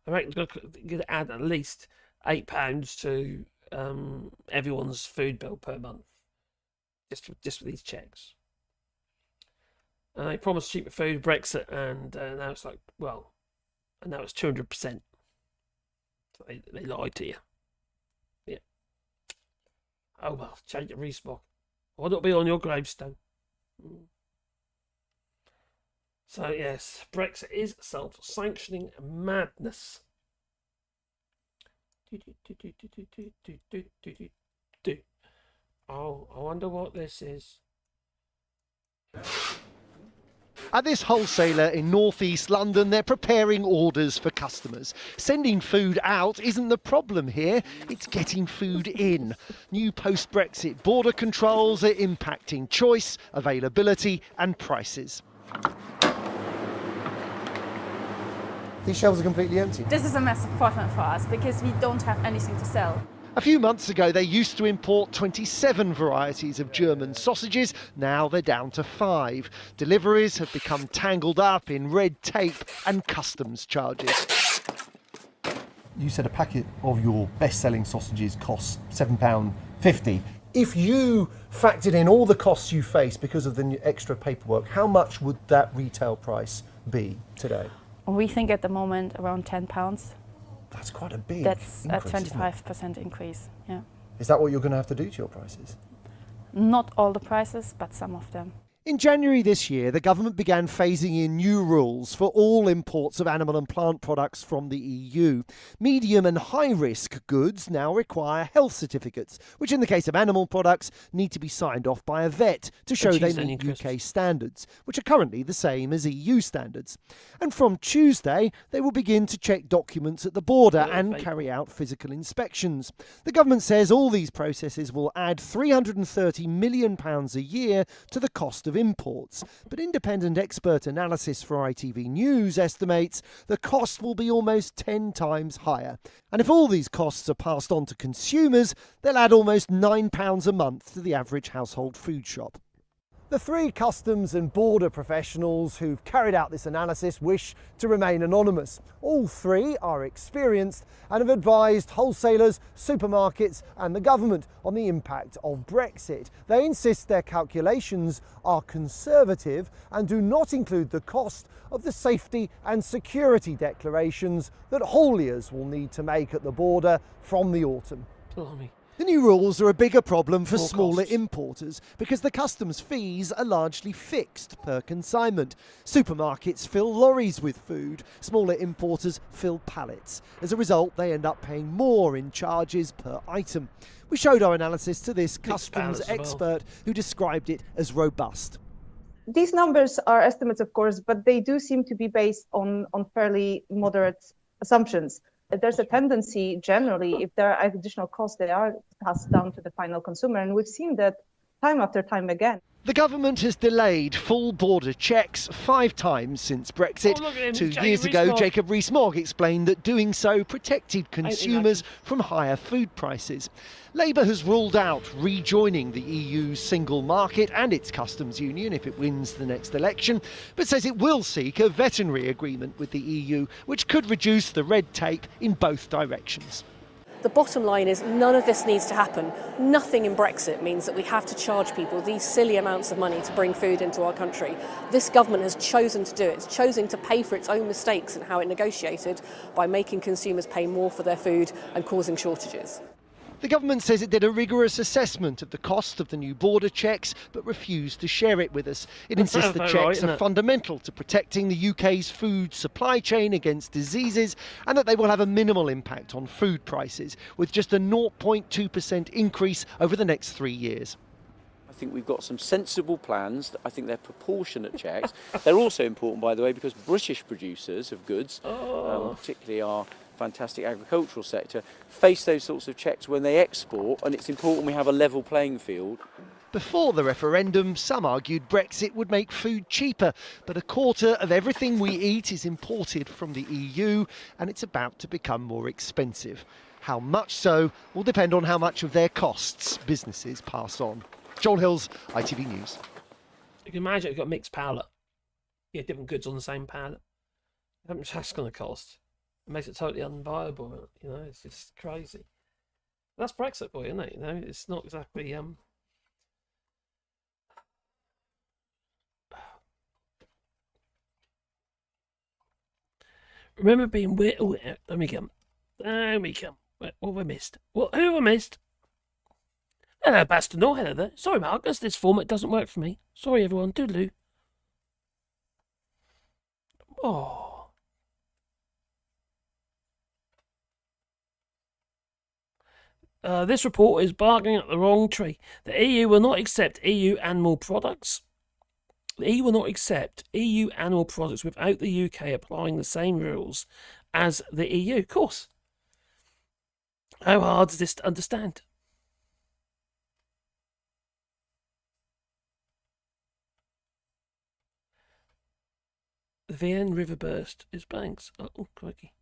I reckon you're going to add at least £8 to everyone's food bill per month. Just for these checks. And they promised cheaper food, Brexit, and now it's like, well, and now it's 200%. So they lied to you. Yeah. Oh well, change it, Rees-Mogg. Why not be on your gravestone? So yes, Brexit is self-sanctioning madness. Oh, I wonder what this is. At this wholesaler in northeast London, they're preparing orders for customers. Sending food out isn't the problem here, it's getting food in. New post-Brexit border controls are impacting choice, availability and prices. These shelves are completely empty. This is a massive problem for us because we don't have anything to sell. A few months ago, they used to import 27 varieties of German sausages. Now they're down to 5. Deliveries have become tangled up in red tape and customs charges. You said a packet of your best-selling sausages costs £7.50. If you factored in all the costs you face because of the extra paperwork, how much would that retail price be today? We think at the moment around £10. That's quite a big That's increase, a 25% increase, yeah. Is that what you're going to have to do to your prices? Not all the prices, but some of them. In January this year, the government began phasing in new rules for all imports of animal and plant products from the EU. Medium and high-risk goods now require health certificates, which in the case of animal products need to be signed off by a vet to show they meet UK standards, which are currently the same as EU standards. And from Tuesday, they will begin to check documents at the border and carry out physical inspections. The government says all these processes will add £330 million a year to the cost of imports, but independent expert analysis for ITV News estimates the cost will be almost 10 times higher. And if all these costs are passed on to consumers, they'll add almost £9 a month to the average household food shop. The 3 customs and border professionals who've carried out this analysis wish to remain anonymous. All 3 are experienced and have advised wholesalers, supermarkets and the government on the impact of Brexit. They insist their calculations are conservative and do not include the cost of the safety and security declarations that hauliers will need to make at the border from the autumn. Blimey. The new rules are a bigger problem for smaller importers because the customs fees are largely fixed per consignment. Supermarkets fill lorries with food, smaller importers fill pallets. As a result, they end up paying more in charges per item. We showed our analysis to this customs expert who described it as robust. These numbers are estimates, of course, but they do seem to be based on fairly moderate assumptions. there's a tendency generally, if there are additional costs, they are passed down to the final consumer. And we've seen that time after time again. The government has delayed full border checks 5 times since Brexit. 2 years ago, Jacob Rees-Mogg explained that doing so protected consumers from higher food prices. Labour has ruled out rejoining the EU's single market and its customs union if it wins the next election, but says it will seek a veterinary agreement with the EU, which could reduce the red tape in both directions. The bottom line is none of this needs to happen. Nothing in Brexit means that we have to charge people these silly amounts of money to bring food into our country. This government has chosen to do it. It's chosen to pay for its own mistakes and how it negotiated by making consumers pay more for their food and causing shortages. The government says it did a rigorous assessment of the cost of the new border checks, but refused to share it with us. It insists the checks are fundamental to protecting the UK's food supply chain against diseases, and that they will have a minimal impact on food prices, with just a 0.2% increase over the next 3 years. I think we've got some sensible plans. I think they're proportionate checks. They're also important, by the way, because British producers of goods, particularly our fantastic agricultural sector, face those sorts of checks when they export, and it's important we have a level playing field. Before the referendum, some argued Brexit would make food cheaper, but a quarter of everything we eat is imported from the EU, and it's about to become more expensive. How much so will depend on how much of their costs businesses pass on. Joel Hills, ITV News. You can imagine you've got a mixed pallet. You get different goods on the same pallet. How much that's going to cost? It makes it totally unviable, you know, it's just crazy. That's Brexit for you, isn't it? You know, it's not exactly remember being weird. Oh, let me come. Let me come. What have I missed? Who have I missed? Hello, Bastard. No, hello there. Sorry, Marcus, this format doesn't work for me. Sorry, everyone. Doodaloo. Oh. This report is bargaining at the wrong tree. The EU will not accept EU animal products. The EU will not accept EU animal products without the UK applying the same rules as the EU. Of course. How hard is this to understand? The Vienne River burst is banks. Oh, crikey.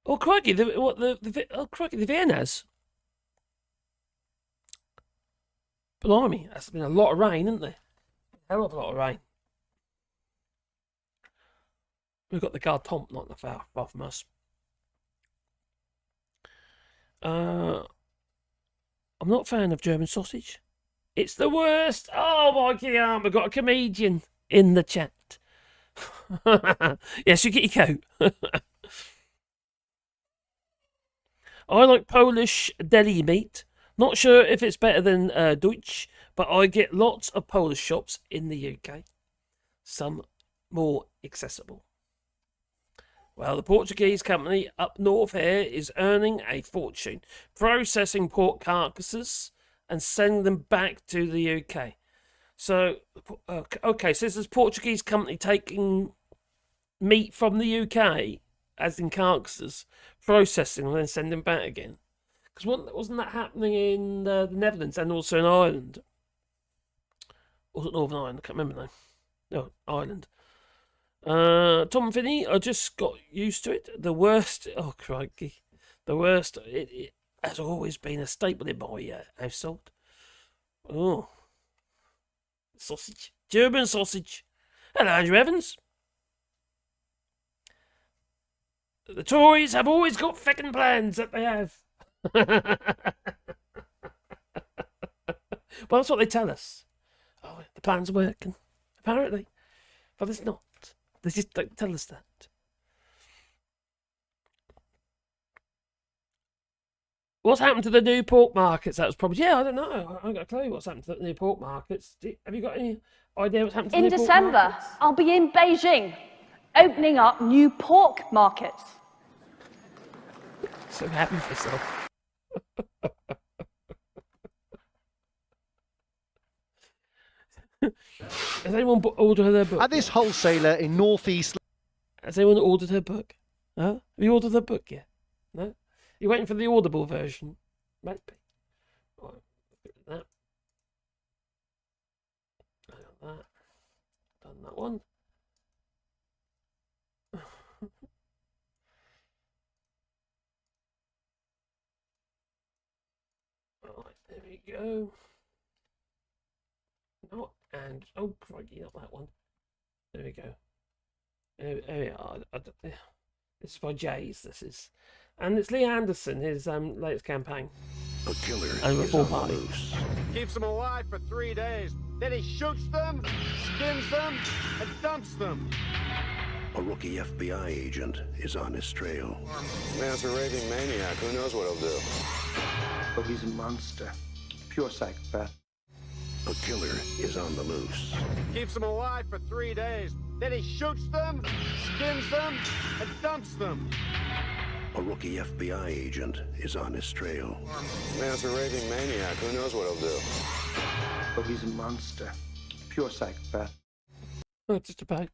Oh, crikey, the Viennas. Blimey, that's been a lot of rain, isn't there? A hell of a lot of rain. We've got the Gard Tomp not that far from us. I'm not a fan of German sausage. It's the worst. Oh my God, we've got a comedian in the chat. Yes, you get your coat. I like Polish deli meat. Not sure if it's better than Deutsch, but I get lots of Polish shops in the UK. Some more accessible. Well, the Portuguese company up north here is earning a fortune, processing pork carcasses and sending them back to the UK. So, okay, so this is a Portuguese company taking meat from the UK, as in carcasses, processing and then sending them back again. Because wasn't that happening in the Netherlands and also in Ireland? Or was it Northern Ireland? I can't remember now. No, Ireland. Tom Finney, I just got used to it. The worst, oh crikey, the worst, it has always been a staple in my household. Oh, sausage, German sausage. Hello, Andrew Evans. The Tories have always got feckin' plans that they have. Well, that's what they tell us. Oh, the plan's working, apparently. But it's not. They just don't tell us that. What's happened to the new pork markets? That was probably... Yeah, I don't know. I haven't got a clue what's happened to the new pork markets. Have you got any idea what's happened to the new pork markets? In December, I'll be in Beijing, opening up new pork markets. So happy for yourself. Has anyone ordered her book? At this wholesaler in northeast. Has anyone ordered her book? Huh? Have you ordered her book yet? No? You're waiting for the Audible version? Maybe. Right, that. That. Done that one. Right, there we go. No, and oh crikey, not that one. There we go. There we are. This is by Jays. This is, and it's Lee Anderson, his latest campaign. A killer and is Reform on the Party. loose. Keeps them alive for 3 days. Then he shoots them, skins them, and dumps them. A rookie FBI agent is on his trail. Man's a raving maniac. Who knows what he'll do? But he's a monster. Pure psychopath. A killer is on the loose. Keeps them alive for 3 days. Then he shoots them, skins them, and dumps them. A rookie FBI agent is on his trail. Man's a raving maniac. Who knows what he'll do? But he's a monster. Pure psychopath. Oh, just about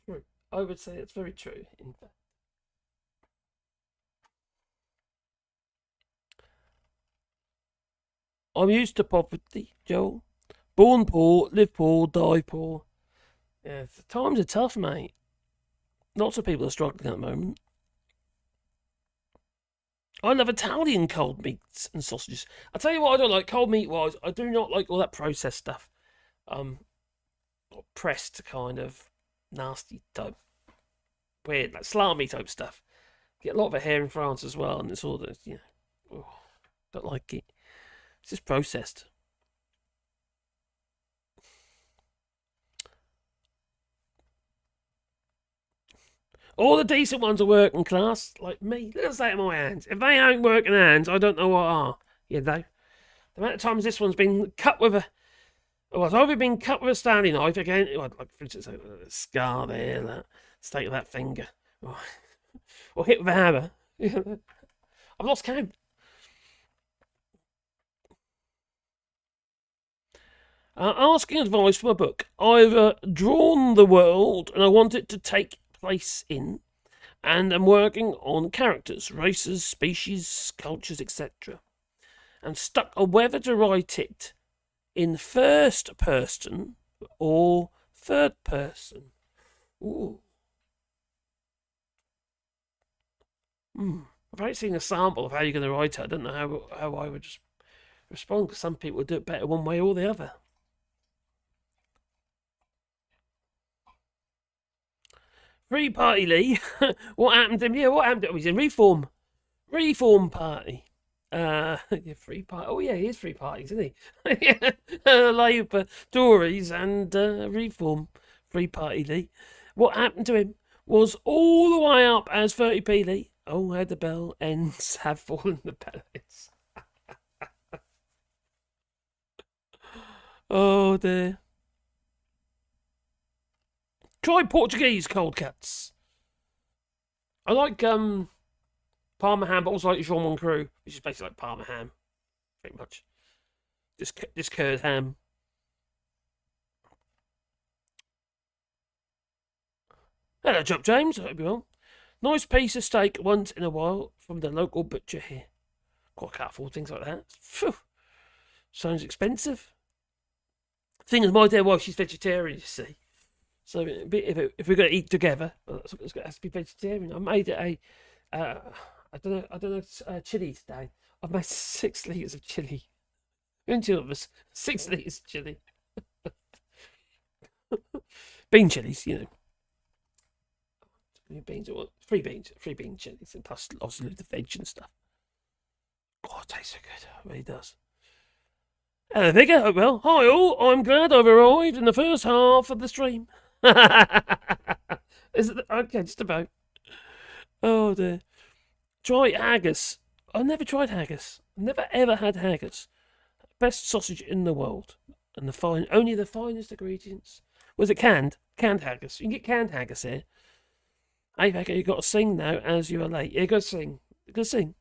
true. I would say it's very true, in fact. I'm used to poverty, Joel. Born poor, live poor, die poor. Yeah, times are tough, mate. Lots of people are struggling at the moment. I love Italian cold meats and sausages. I tell you what I don't like, cold meat wise, I do not like all that processed stuff. Pressed kind of nasty type, weird, like salami type stuff. Get a lot of it here in France as well, and it's all the, you know, don't like it. It's just processed. All the decent ones are working class, like me. Look at that in my hands. If they ain't working hands, I don't know what are. You know, the amount of times this one's been cut with a, well, it's either been cut with a Stanley knife again, like for instance, a scar there, that stake of that finger, or hit with a hammer. I've lost count. Asking advice from a book. I've drawn the world and I want it to take place in, and I'm working on characters, races, species, cultures, etc. And stuck on whether to write it in first person or third person. Ooh. I've already seen a sample of how you're going to write it. I don't know how I would just respond, because some people would do it better one way or the other. Free Party Lee. What happened to him? Yeah, what happened to him? He's in Reform Party. Yeah, Free Party. Oh yeah, he is Free Parties, isn't he? Yeah. Labour, Tories and Reform. Free Party Lee. What happened to him was all the way up as 30p Lee. Oh, how the bell ends have fallen the pellets. Oh dear. Try Portuguese cold cuts. I like Parma ham, but also like Jean Cru, which is basically like Parma ham, pretty much. Just curd ham. Hello, Job James. I hope you're well. Nice piece of steak once in a while from the local butcher here. God, I can't afford things like that. Phew. Sounds expensive. Thing is, my dear wife, she's vegetarian, you see. So if we're going to eat together, well, it's going to have to be vegetarian. I made it I don't know, chili today. I've made 6 litres of chili. And 2 of us, 6 litres of chili. Bean chilies, you know. Beans, or 3 bean chilies, and plus obviously the veg and stuff. God, it tastes so good. It really does. Hello, Vigor. Well, hi all. I'm glad I've arrived in the first half of the stream. Is it okay? Just about. Oh dear. Try haggis. I've never tried haggis. Never ever had haggis. Best sausage in the world, and only the finest ingredients. Was it canned? Canned haggis. You can get canned haggis here. Hey, Becca, you got to sing now as you are late. You got to sing. You got to sing.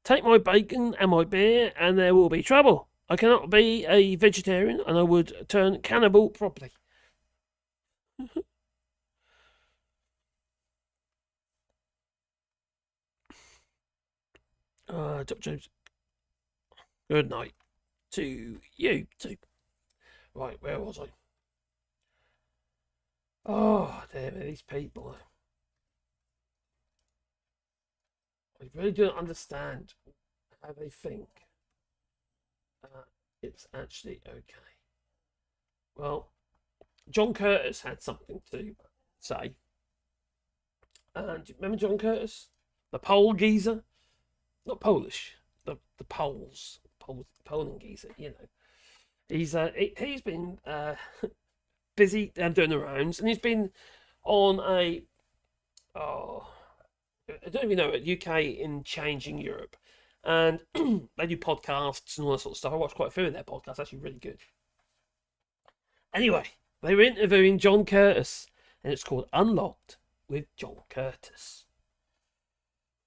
Take my bacon and my beer, and there will be trouble. I cannot be a vegetarian, and I would turn cannibal properly. Dr. James, good night to you too. Right, where was I? Oh, damn it, these people. I really don't understand how they think it's actually okay. Well, John Curtis had something to say. And do you remember John Curtis? The Pole geezer? Not Polish. The Poles. Poland geezer, you know. He's been busy doing the rounds, and he's been on I don't even know, UK in Changing Europe, and they do podcasts and all that sort of stuff. I watched quite a few of their podcasts, actually really good. Anyway, they were interviewing John Curtis, and it's called Unlocked with John Curtis.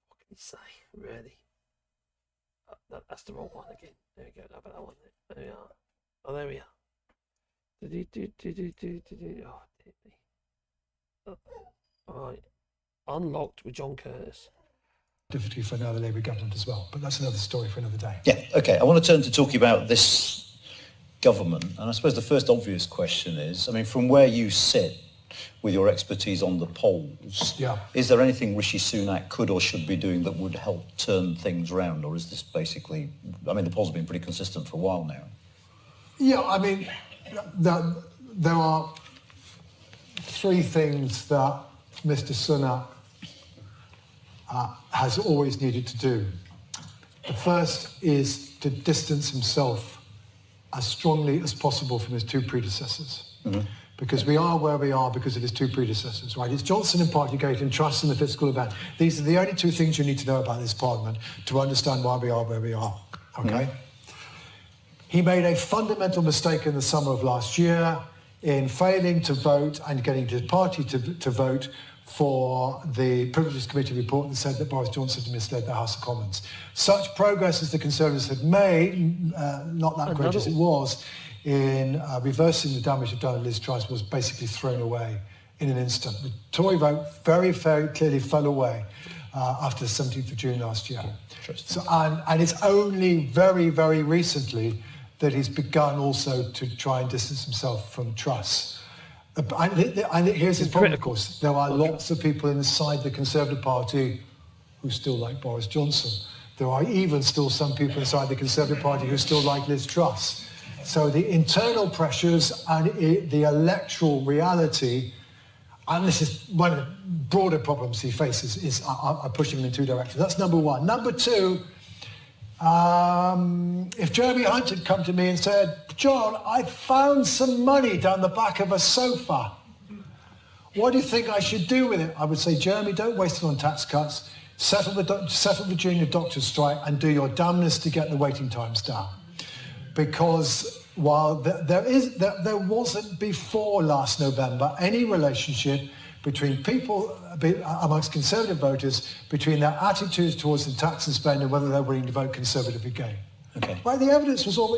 What can you say, really? That's the wrong one again. There we go. How about that one? There we are. Oh, there we are. Oh, dear me. All right. Unlocked with John Curtis. Difficulty for another Labour government as well, but that's another story for another day. Yeah, okay. I want to turn to talking about this government, and I suppose the first obvious question is, I mean, from where you sit with your expertise on the polls, is there anything Rishi Sunak could or should be doing that would help turn things round, or is this basically, I mean, the polls have been pretty consistent for a while now. Yeah, I mean, there are three things that Mr. Sunak has always needed to do. The first is to distance himself as strongly as possible from his two predecessors. Mm-hmm. Because we are where we are because of his two predecessors, right? It's Johnson and Partygate and trust in the fiscal event. These are the only two things you need to know about this parliament to understand why we are where we are, okay? Mm-hmm. He made a fundamental mistake in the summer of last year in failing to vote and getting his party to vote for the Privileges Committee report that said that Boris Johnson had misled the House of Commons. Such progress as the Conservatives had made, not that great as it was, in reversing the damage done to Liz Truss, was basically thrown away in an instant. The Tory vote very, very clearly fell away after the 17th of June last year. So, and it's only very, very recently that he's begun also to try and distance himself from Truss. And here's his problem, of course. There are lots of people inside the Conservative Party who still like Boris Johnson. There are even still some people inside the Conservative Party who still like Liz Truss. So the internal pressures and the electoral reality, and this is one of the broader problems he faces, are pushing him in two directions. That's number one. Number two, if Jeremy Hunt had come to me and said, John, I found some money down the back of a sofa. What do you think I should do with it? I would say, Jeremy, don't waste it on tax cuts. Settle the junior doctor's strike and do your damnedest to get the waiting times down. Because while there wasn't before last November any relationship between people, amongst Conservative voters, between their attitudes towards the tax and spend and whether they're willing to vote Conservative again. Okay. Right, the evidence was all.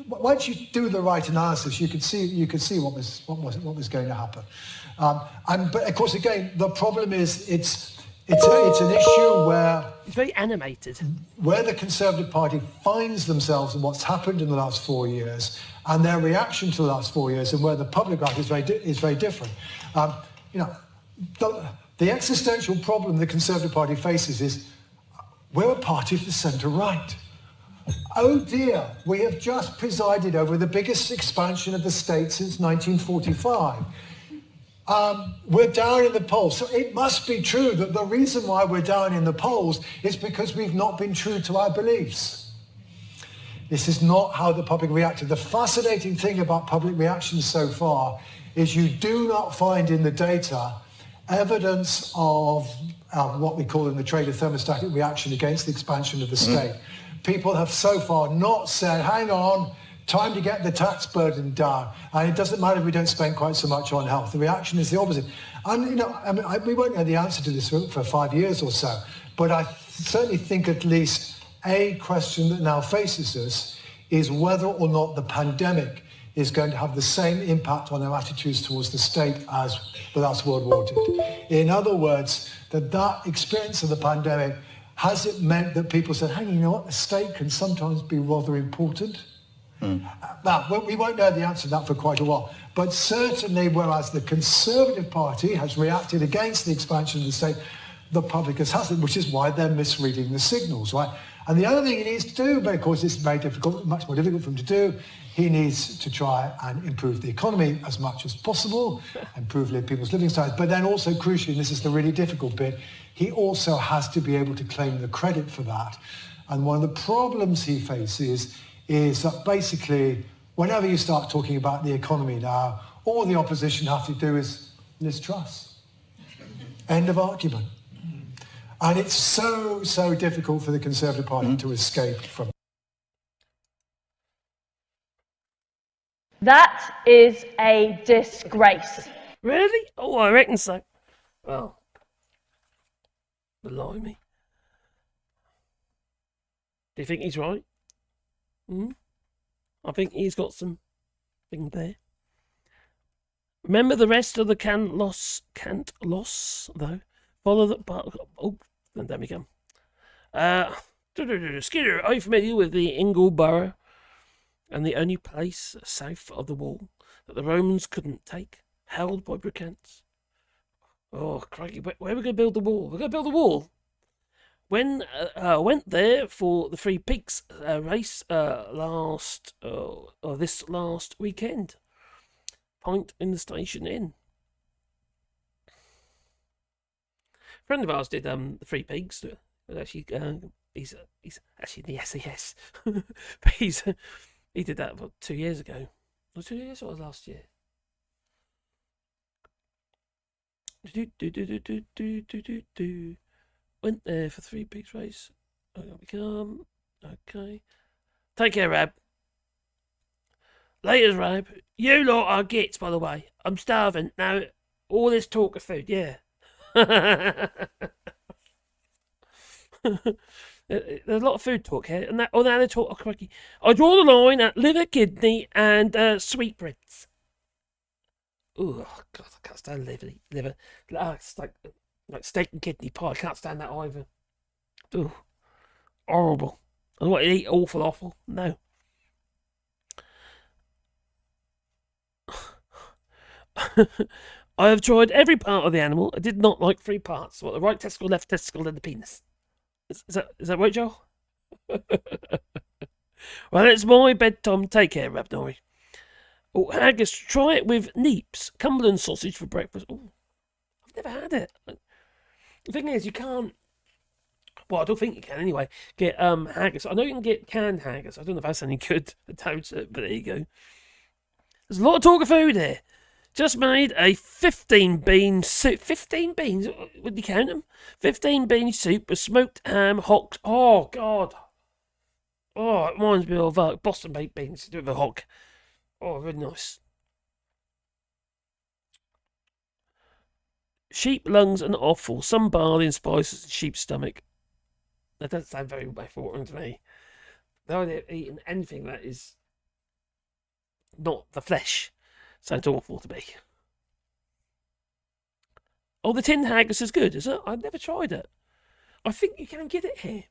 Once you do the right analysis, you could see what was going to happen. But of course, again, the problem is it's an issue where it's very animated. Where the Conservative Party finds themselves in what's happened in the last 4 years and their reaction to the last 4 years, and where the public eye is very different. The existential problem the Conservative Party faces is we're a party of the centre-right. Oh dear, we have just presided over the biggest expansion of the state since 1945. We're down in the polls, so it must be true that the reason why we're down in the polls is because we've not been true to our beliefs. This is not how the public reacted. The fascinating thing about public reactions so far is you do not find in the data evidence of what we call in the trade a thermostatic reaction against the expansion of the state. People have so far not said, hang on, time to get the tax burden down. And it doesn't matter if we don't spend quite so much on health. The reaction is the opposite. And, we won't know the answer to this for 5 years or so. But I certainly think at least a question that now faces us is whether or not the pandemic is going to have the same impact on our attitudes towards the state as the last World War did. In other words, that experience of the pandemic, has it meant that people said, hey, you know what, the state can sometimes be rather important? Now, we won't know the answer to that for quite a while, but certainly whereas the Conservative Party has reacted against the expansion of the state, the public hasn't, which is why they're misreading the signals, right? And the other thing he needs to do, but of course it's very difficult, much more difficult for him to do, he needs to try and improve the economy as much as possible, improve people's living standards, but then also crucially, and this is the really difficult bit, he also has to be able to claim the credit for that. And one of the problems he faces is that basically, whenever you start talking about the economy now, all the opposition have to do is Liz Truss. End of argument. And it's so difficult for the Conservative Party to escape from. That is a disgrace. Really? Oh, I reckon so. Well, blimey. Do you think he's right? I think he's got some thing there. Remember the rest of the can't loss, though. Follow the... Oh, there we go. Skinner, are you familiar with the Ingle Borough and the only place south of the wall that the Romans couldn't take, held by Brigands? Oh, crikey, where are we going to build the wall? We're going to build the wall. When I went there for the Three Peaks race this last weekend, pint in the station inn. A friend of ours did the Three Peaks. Actually, he's actually in the SAS. But he did that about 2 years ago. Or 2 years, or was last year? Went there for Three Peaks race. Okay. Take care, Rab. Laters, Rab. You lot are gits, by the way. I'm starving. Now, all this talk of food, yeah. There's a lot of food talk here. And now they talk, oh, crikey. I draw the line at liver, kidney, and sweetbreads. Oh, God, I can't stand liver. It's like steak and kidney pie. I can't stand that either. Ooh, horrible. I don't want to eat awful. No. I have tried every part of the animal. I did not like 3 parts. What, the right testicle, left testicle, and the penis. Is that right, Joel? Well, it's my bedtime. Take care, Rabnori. Oh, haggis, try it with neeps. Cumberland sausage for breakfast. Oh, I've never had it. The thing is, you can't... Well, I don't think you can anyway. Get haggis. I know you can get canned haggis. I don't know if that's any good. I doubt it, but there you go. There's a lot of talk of food here. Just made a 15-bean soup. 15 beans? Would you count them? 15-bean soup with smoked ham, hock. Oh, God. Oh, it reminds me of Boston baked beans with a hock. Oh, really nice. Sheep lungs and offal. Some barley and spices and sheep's stomach. That doesn't sound very mouth-watering to me. The idea of eating anything that is not the flesh sounds awful to me. Oh, the tin haggis is good, is it? I've never tried it. I think you can get it here.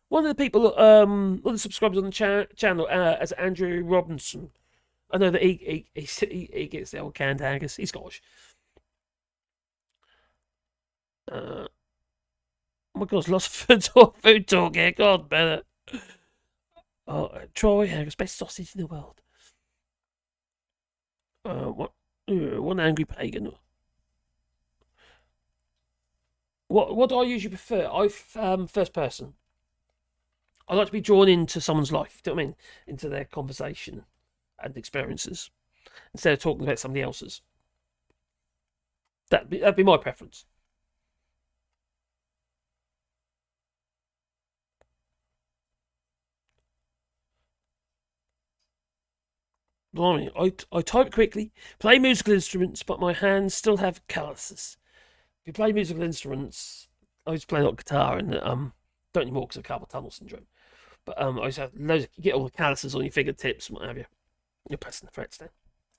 One of the people, one of the subscribers on the channel, is Andrew Robinson. I know that he gets the old canned haggis. He's Scottish. Oh my God, lots of food talk here. God, better. Oh, Troy haggis, best sausage in the world. One angry pagan. What do I usually prefer? First person. I like to be drawn into someone's life. Do you know what I mean? Into their conversation and experiences, instead of talking about somebody else's. That'd be my preference. Blimey, I type quickly, play musical instruments, but my hands still have calluses. If you play musical instruments, I used to play a lot of guitar and don't anymore because of carpal tunnel syndrome. But I just have loads. You get all the calluses on your fingertips and what have you. You're pressing the frets down.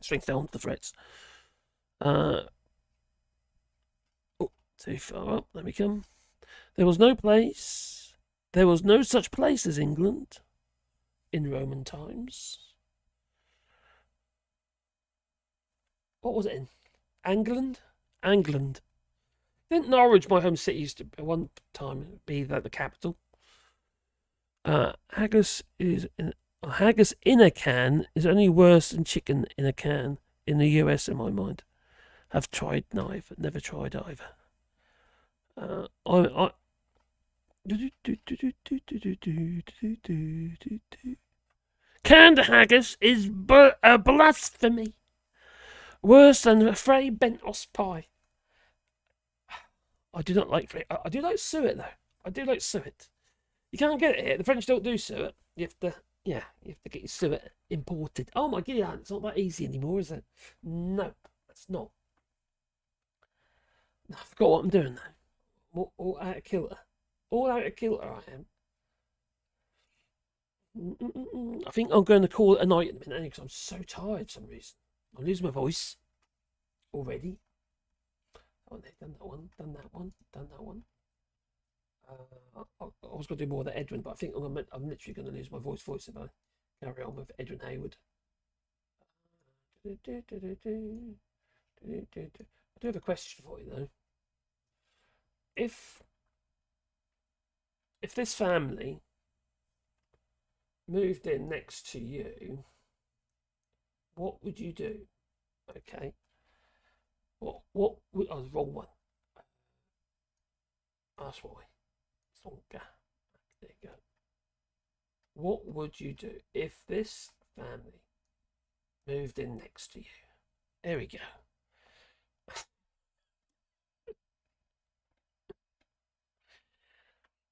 Strength down to the frets. Oh, too far up. Let me come. There was no such place as England in Roman times. What was it in? England? Didn't Norwich, my home city, used to at one time be the capital? Haggis in a can is only worse than chicken in a can in the US, in my mind. I've tried neither, never tried either. Canned haggis is a blasphemy. Worse than a Frey Bentos pie. I do not like Frey. I do like suet though. I do like suet. You can't get it here. The French don't do suet. You have to get your suet imported. Oh my god, it's not that easy anymore, is it? No, it's not. I forgot what I'm doing now. All out of kilter. All out of kilter I am. I think I'm going to call it a night in a minute because I'm so tired for some reason. I'm losing my voice already. Oh, they've done that one, done that one, done that one. I was going to do more of the Edwin, but I think I'm literally going to lose my voice if I carry on with Edwin Hayward. I do have a question for you though. If this family moved in next to you, what would you do? Okay. What would, oh, the wrong one. That's why. There you go. What would you do if this family moved in next to you? There we go.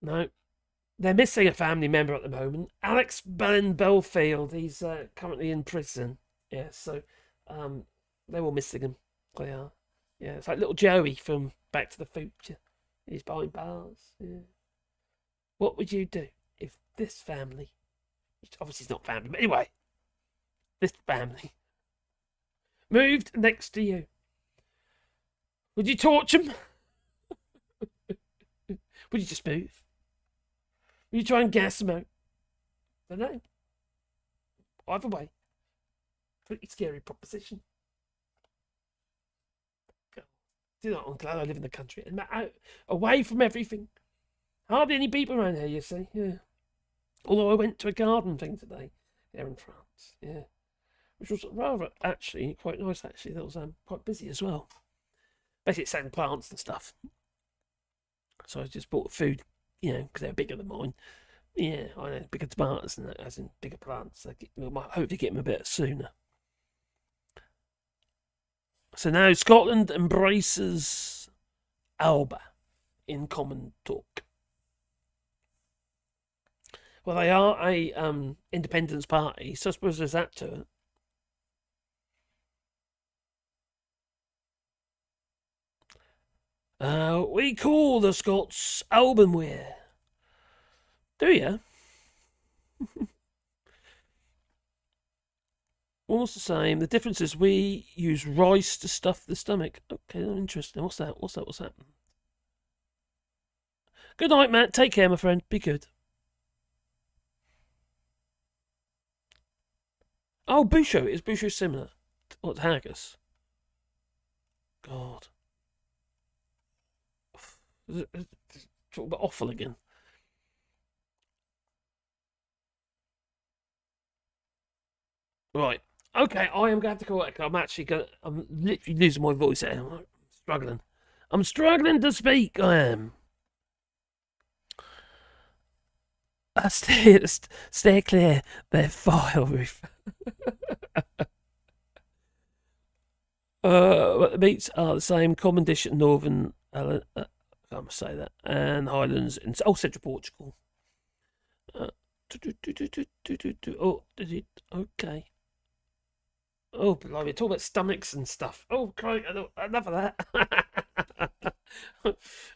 No, they're missing a family member at the moment. Alex Belfield. He's currently in prison. Yeah, so they're all missing him. They are. Yeah, it's like little Joey from Back to the Future. He's behind bars. Yeah. What would you do if this family, which obviously it's not family, but anyway, this family moved next to you? Would you torch them? Would you just move? Would you try and gas them out? I don't know. Either way, pretty scary proposition. You know, I'm glad I live in the country and out, away from everything. Hardly any people around here, you see. Yeah. Although I went to a garden thing today here in France. Yeah. Which was rather, actually, quite nice, actually. That was quite busy as well. Basically, selling plants and stuff. So I just bought food, because they're bigger than mine. Yeah, I know, bigger tomatoes and that, as in bigger plants. I might hopefully get them a bit sooner. So now Scotland embraces Alba in common talk. Well, they are a independence party, so I suppose there's that to it. We call the Scots Albanware. Do you? Almost the same. The difference is we use rice to stuff the stomach. Okay, interesting. What's that? What's that? Good night, Matt. Take care, my friend. Be good. Oh, Bouchot. Is Bouchot similar? What, haggis? God. Talk about awful again. Right. Okay, I am going to have to call it. I'm literally losing my voice here. I'm struggling. I'm struggling to speak. I am. Stay clear. They're file roof. But the meats are the same. Common dish at Northern. I can't say that. And Highlands in Central Portugal. Oh, did it? Okay. Oh, blimey, talk about stomachs and stuff. Oh, Christ, enough of that.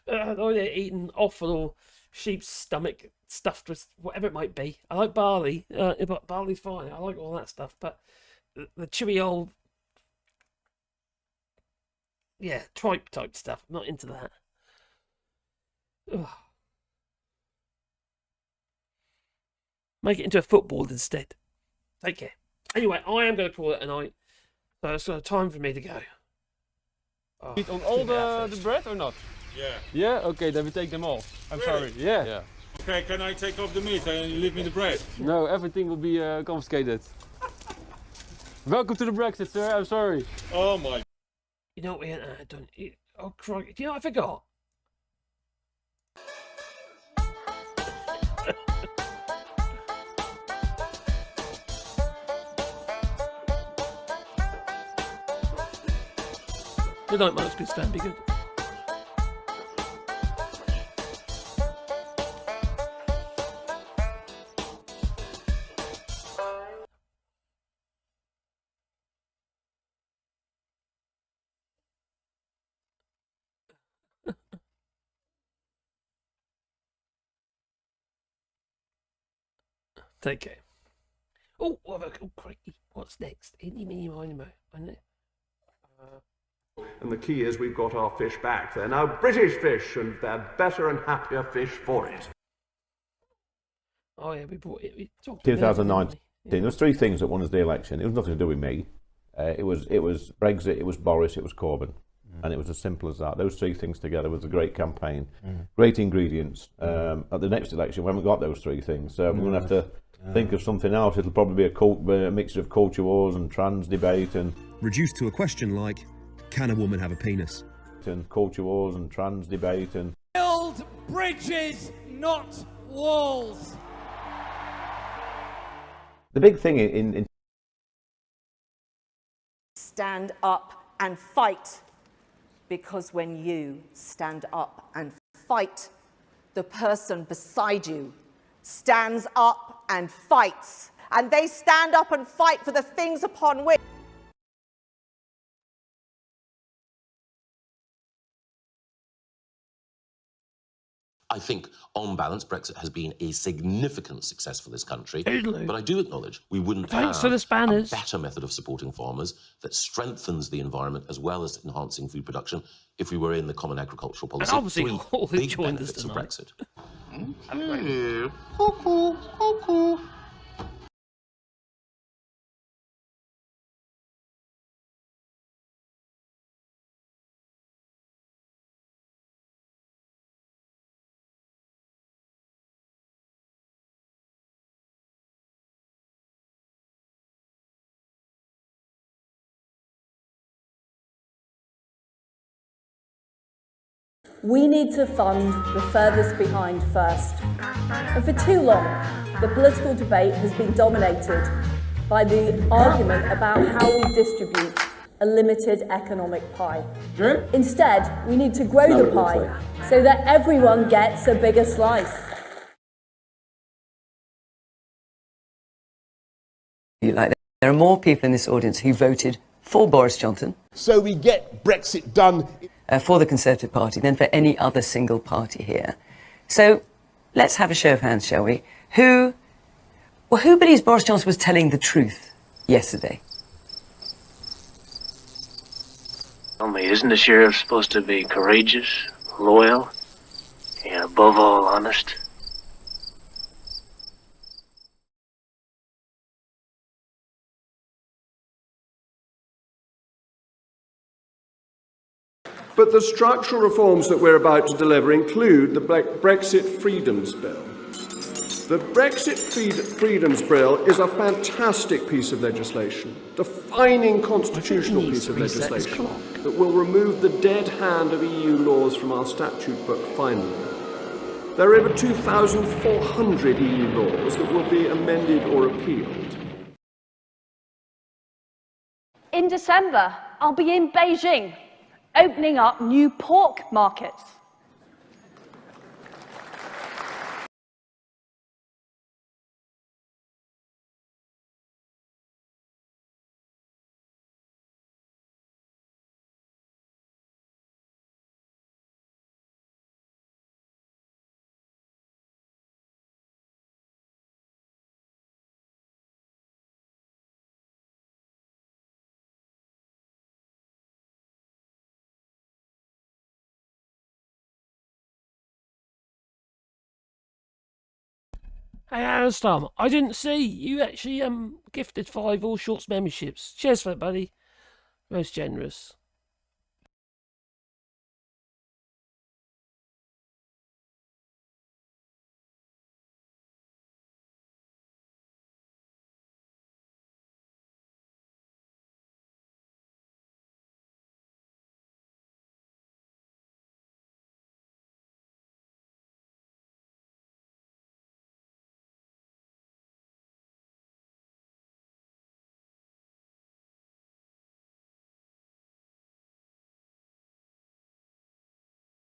They're eating offal sheep's stomach stuffed with whatever it might be. I like barley. But barley's fine. I like all that stuff. But the chewy old, tripe type stuff. I'm not into that. Ugh. Make it into a football instead. Take care. Anyway, I am going to call it a night. So it's time for me to go. Eat on all the bread or not? Yeah. Yeah? Okay, then we take them all. I'm sorry. Yeah. Okay, can I take off the meat and you leave me the bread? No, everything will be confiscated. Welcome to the Brexit, sir. I'm sorry. Oh my. You know what we ain't done? Oh, crikey. Do you know what I forgot? Good night, Mark's good stand. Be good. Take care. Oh, crikey. What's next? Any, mini, miny, mo. And the key is we've got our fish back. They're now British fish, and they're better and happier fish for it. Oh yeah, we brought it. 2019. There was three things that won us the election. It was nothing to do with me. It was Brexit, it was Boris, it was Corbyn. And it was as simple as that. Those three things together was a great campaign. Great ingredients. At the next election, we haven't got those three things. So we're going to have to think of something else. It'll probably be a mixture of culture wars and trans debate and... Reduced to a question like, can a woman have a penis? And culture wars and trans debate and... Build bridges, not walls. The big thing in... Stand up and fight. Because when you stand up and fight, the person beside you stands up and fights. And they stand up and fight for the things upon which... I think, on balance, Brexit has been a significant success for this country. But I do acknowledge we wouldn't have a better method of supporting farmers that strengthens the environment as well as enhancing food production if we were in the common agricultural policy. And obviously, all who big joined us benefits of tonight. Brexit. We need to fund the furthest behind first. And for too long, the political debate has been dominated by the argument about how we distribute a limited economic pie. Instead, we need to grow the pie so that everyone gets a bigger slice. There are more people in this audience who voted for Boris Johnson. So we get Brexit done. For the Conservative Party than for any other single party here. So let's have a show of hands, shall we? Who believes Boris Johnson was telling the truth yesterday? Tell me, isn't the sheriff supposed to be courageous, loyal, and above all honest? But the structural reforms that we're about to deliver include the Brexit Freedoms Bill. The Brexit Freedoms Bill is a fantastic piece of legislation, defining constitutional piece of legislation that will remove the dead hand of EU laws from our statute book finally. There are over 2,400 EU laws that will be amended or repealed. In December, I'll be in Beijing, opening up new pork markets. Hey, Alistair, I didn't see you actually gifted 5 All Shorts memberships. Cheers for that, buddy. Most generous.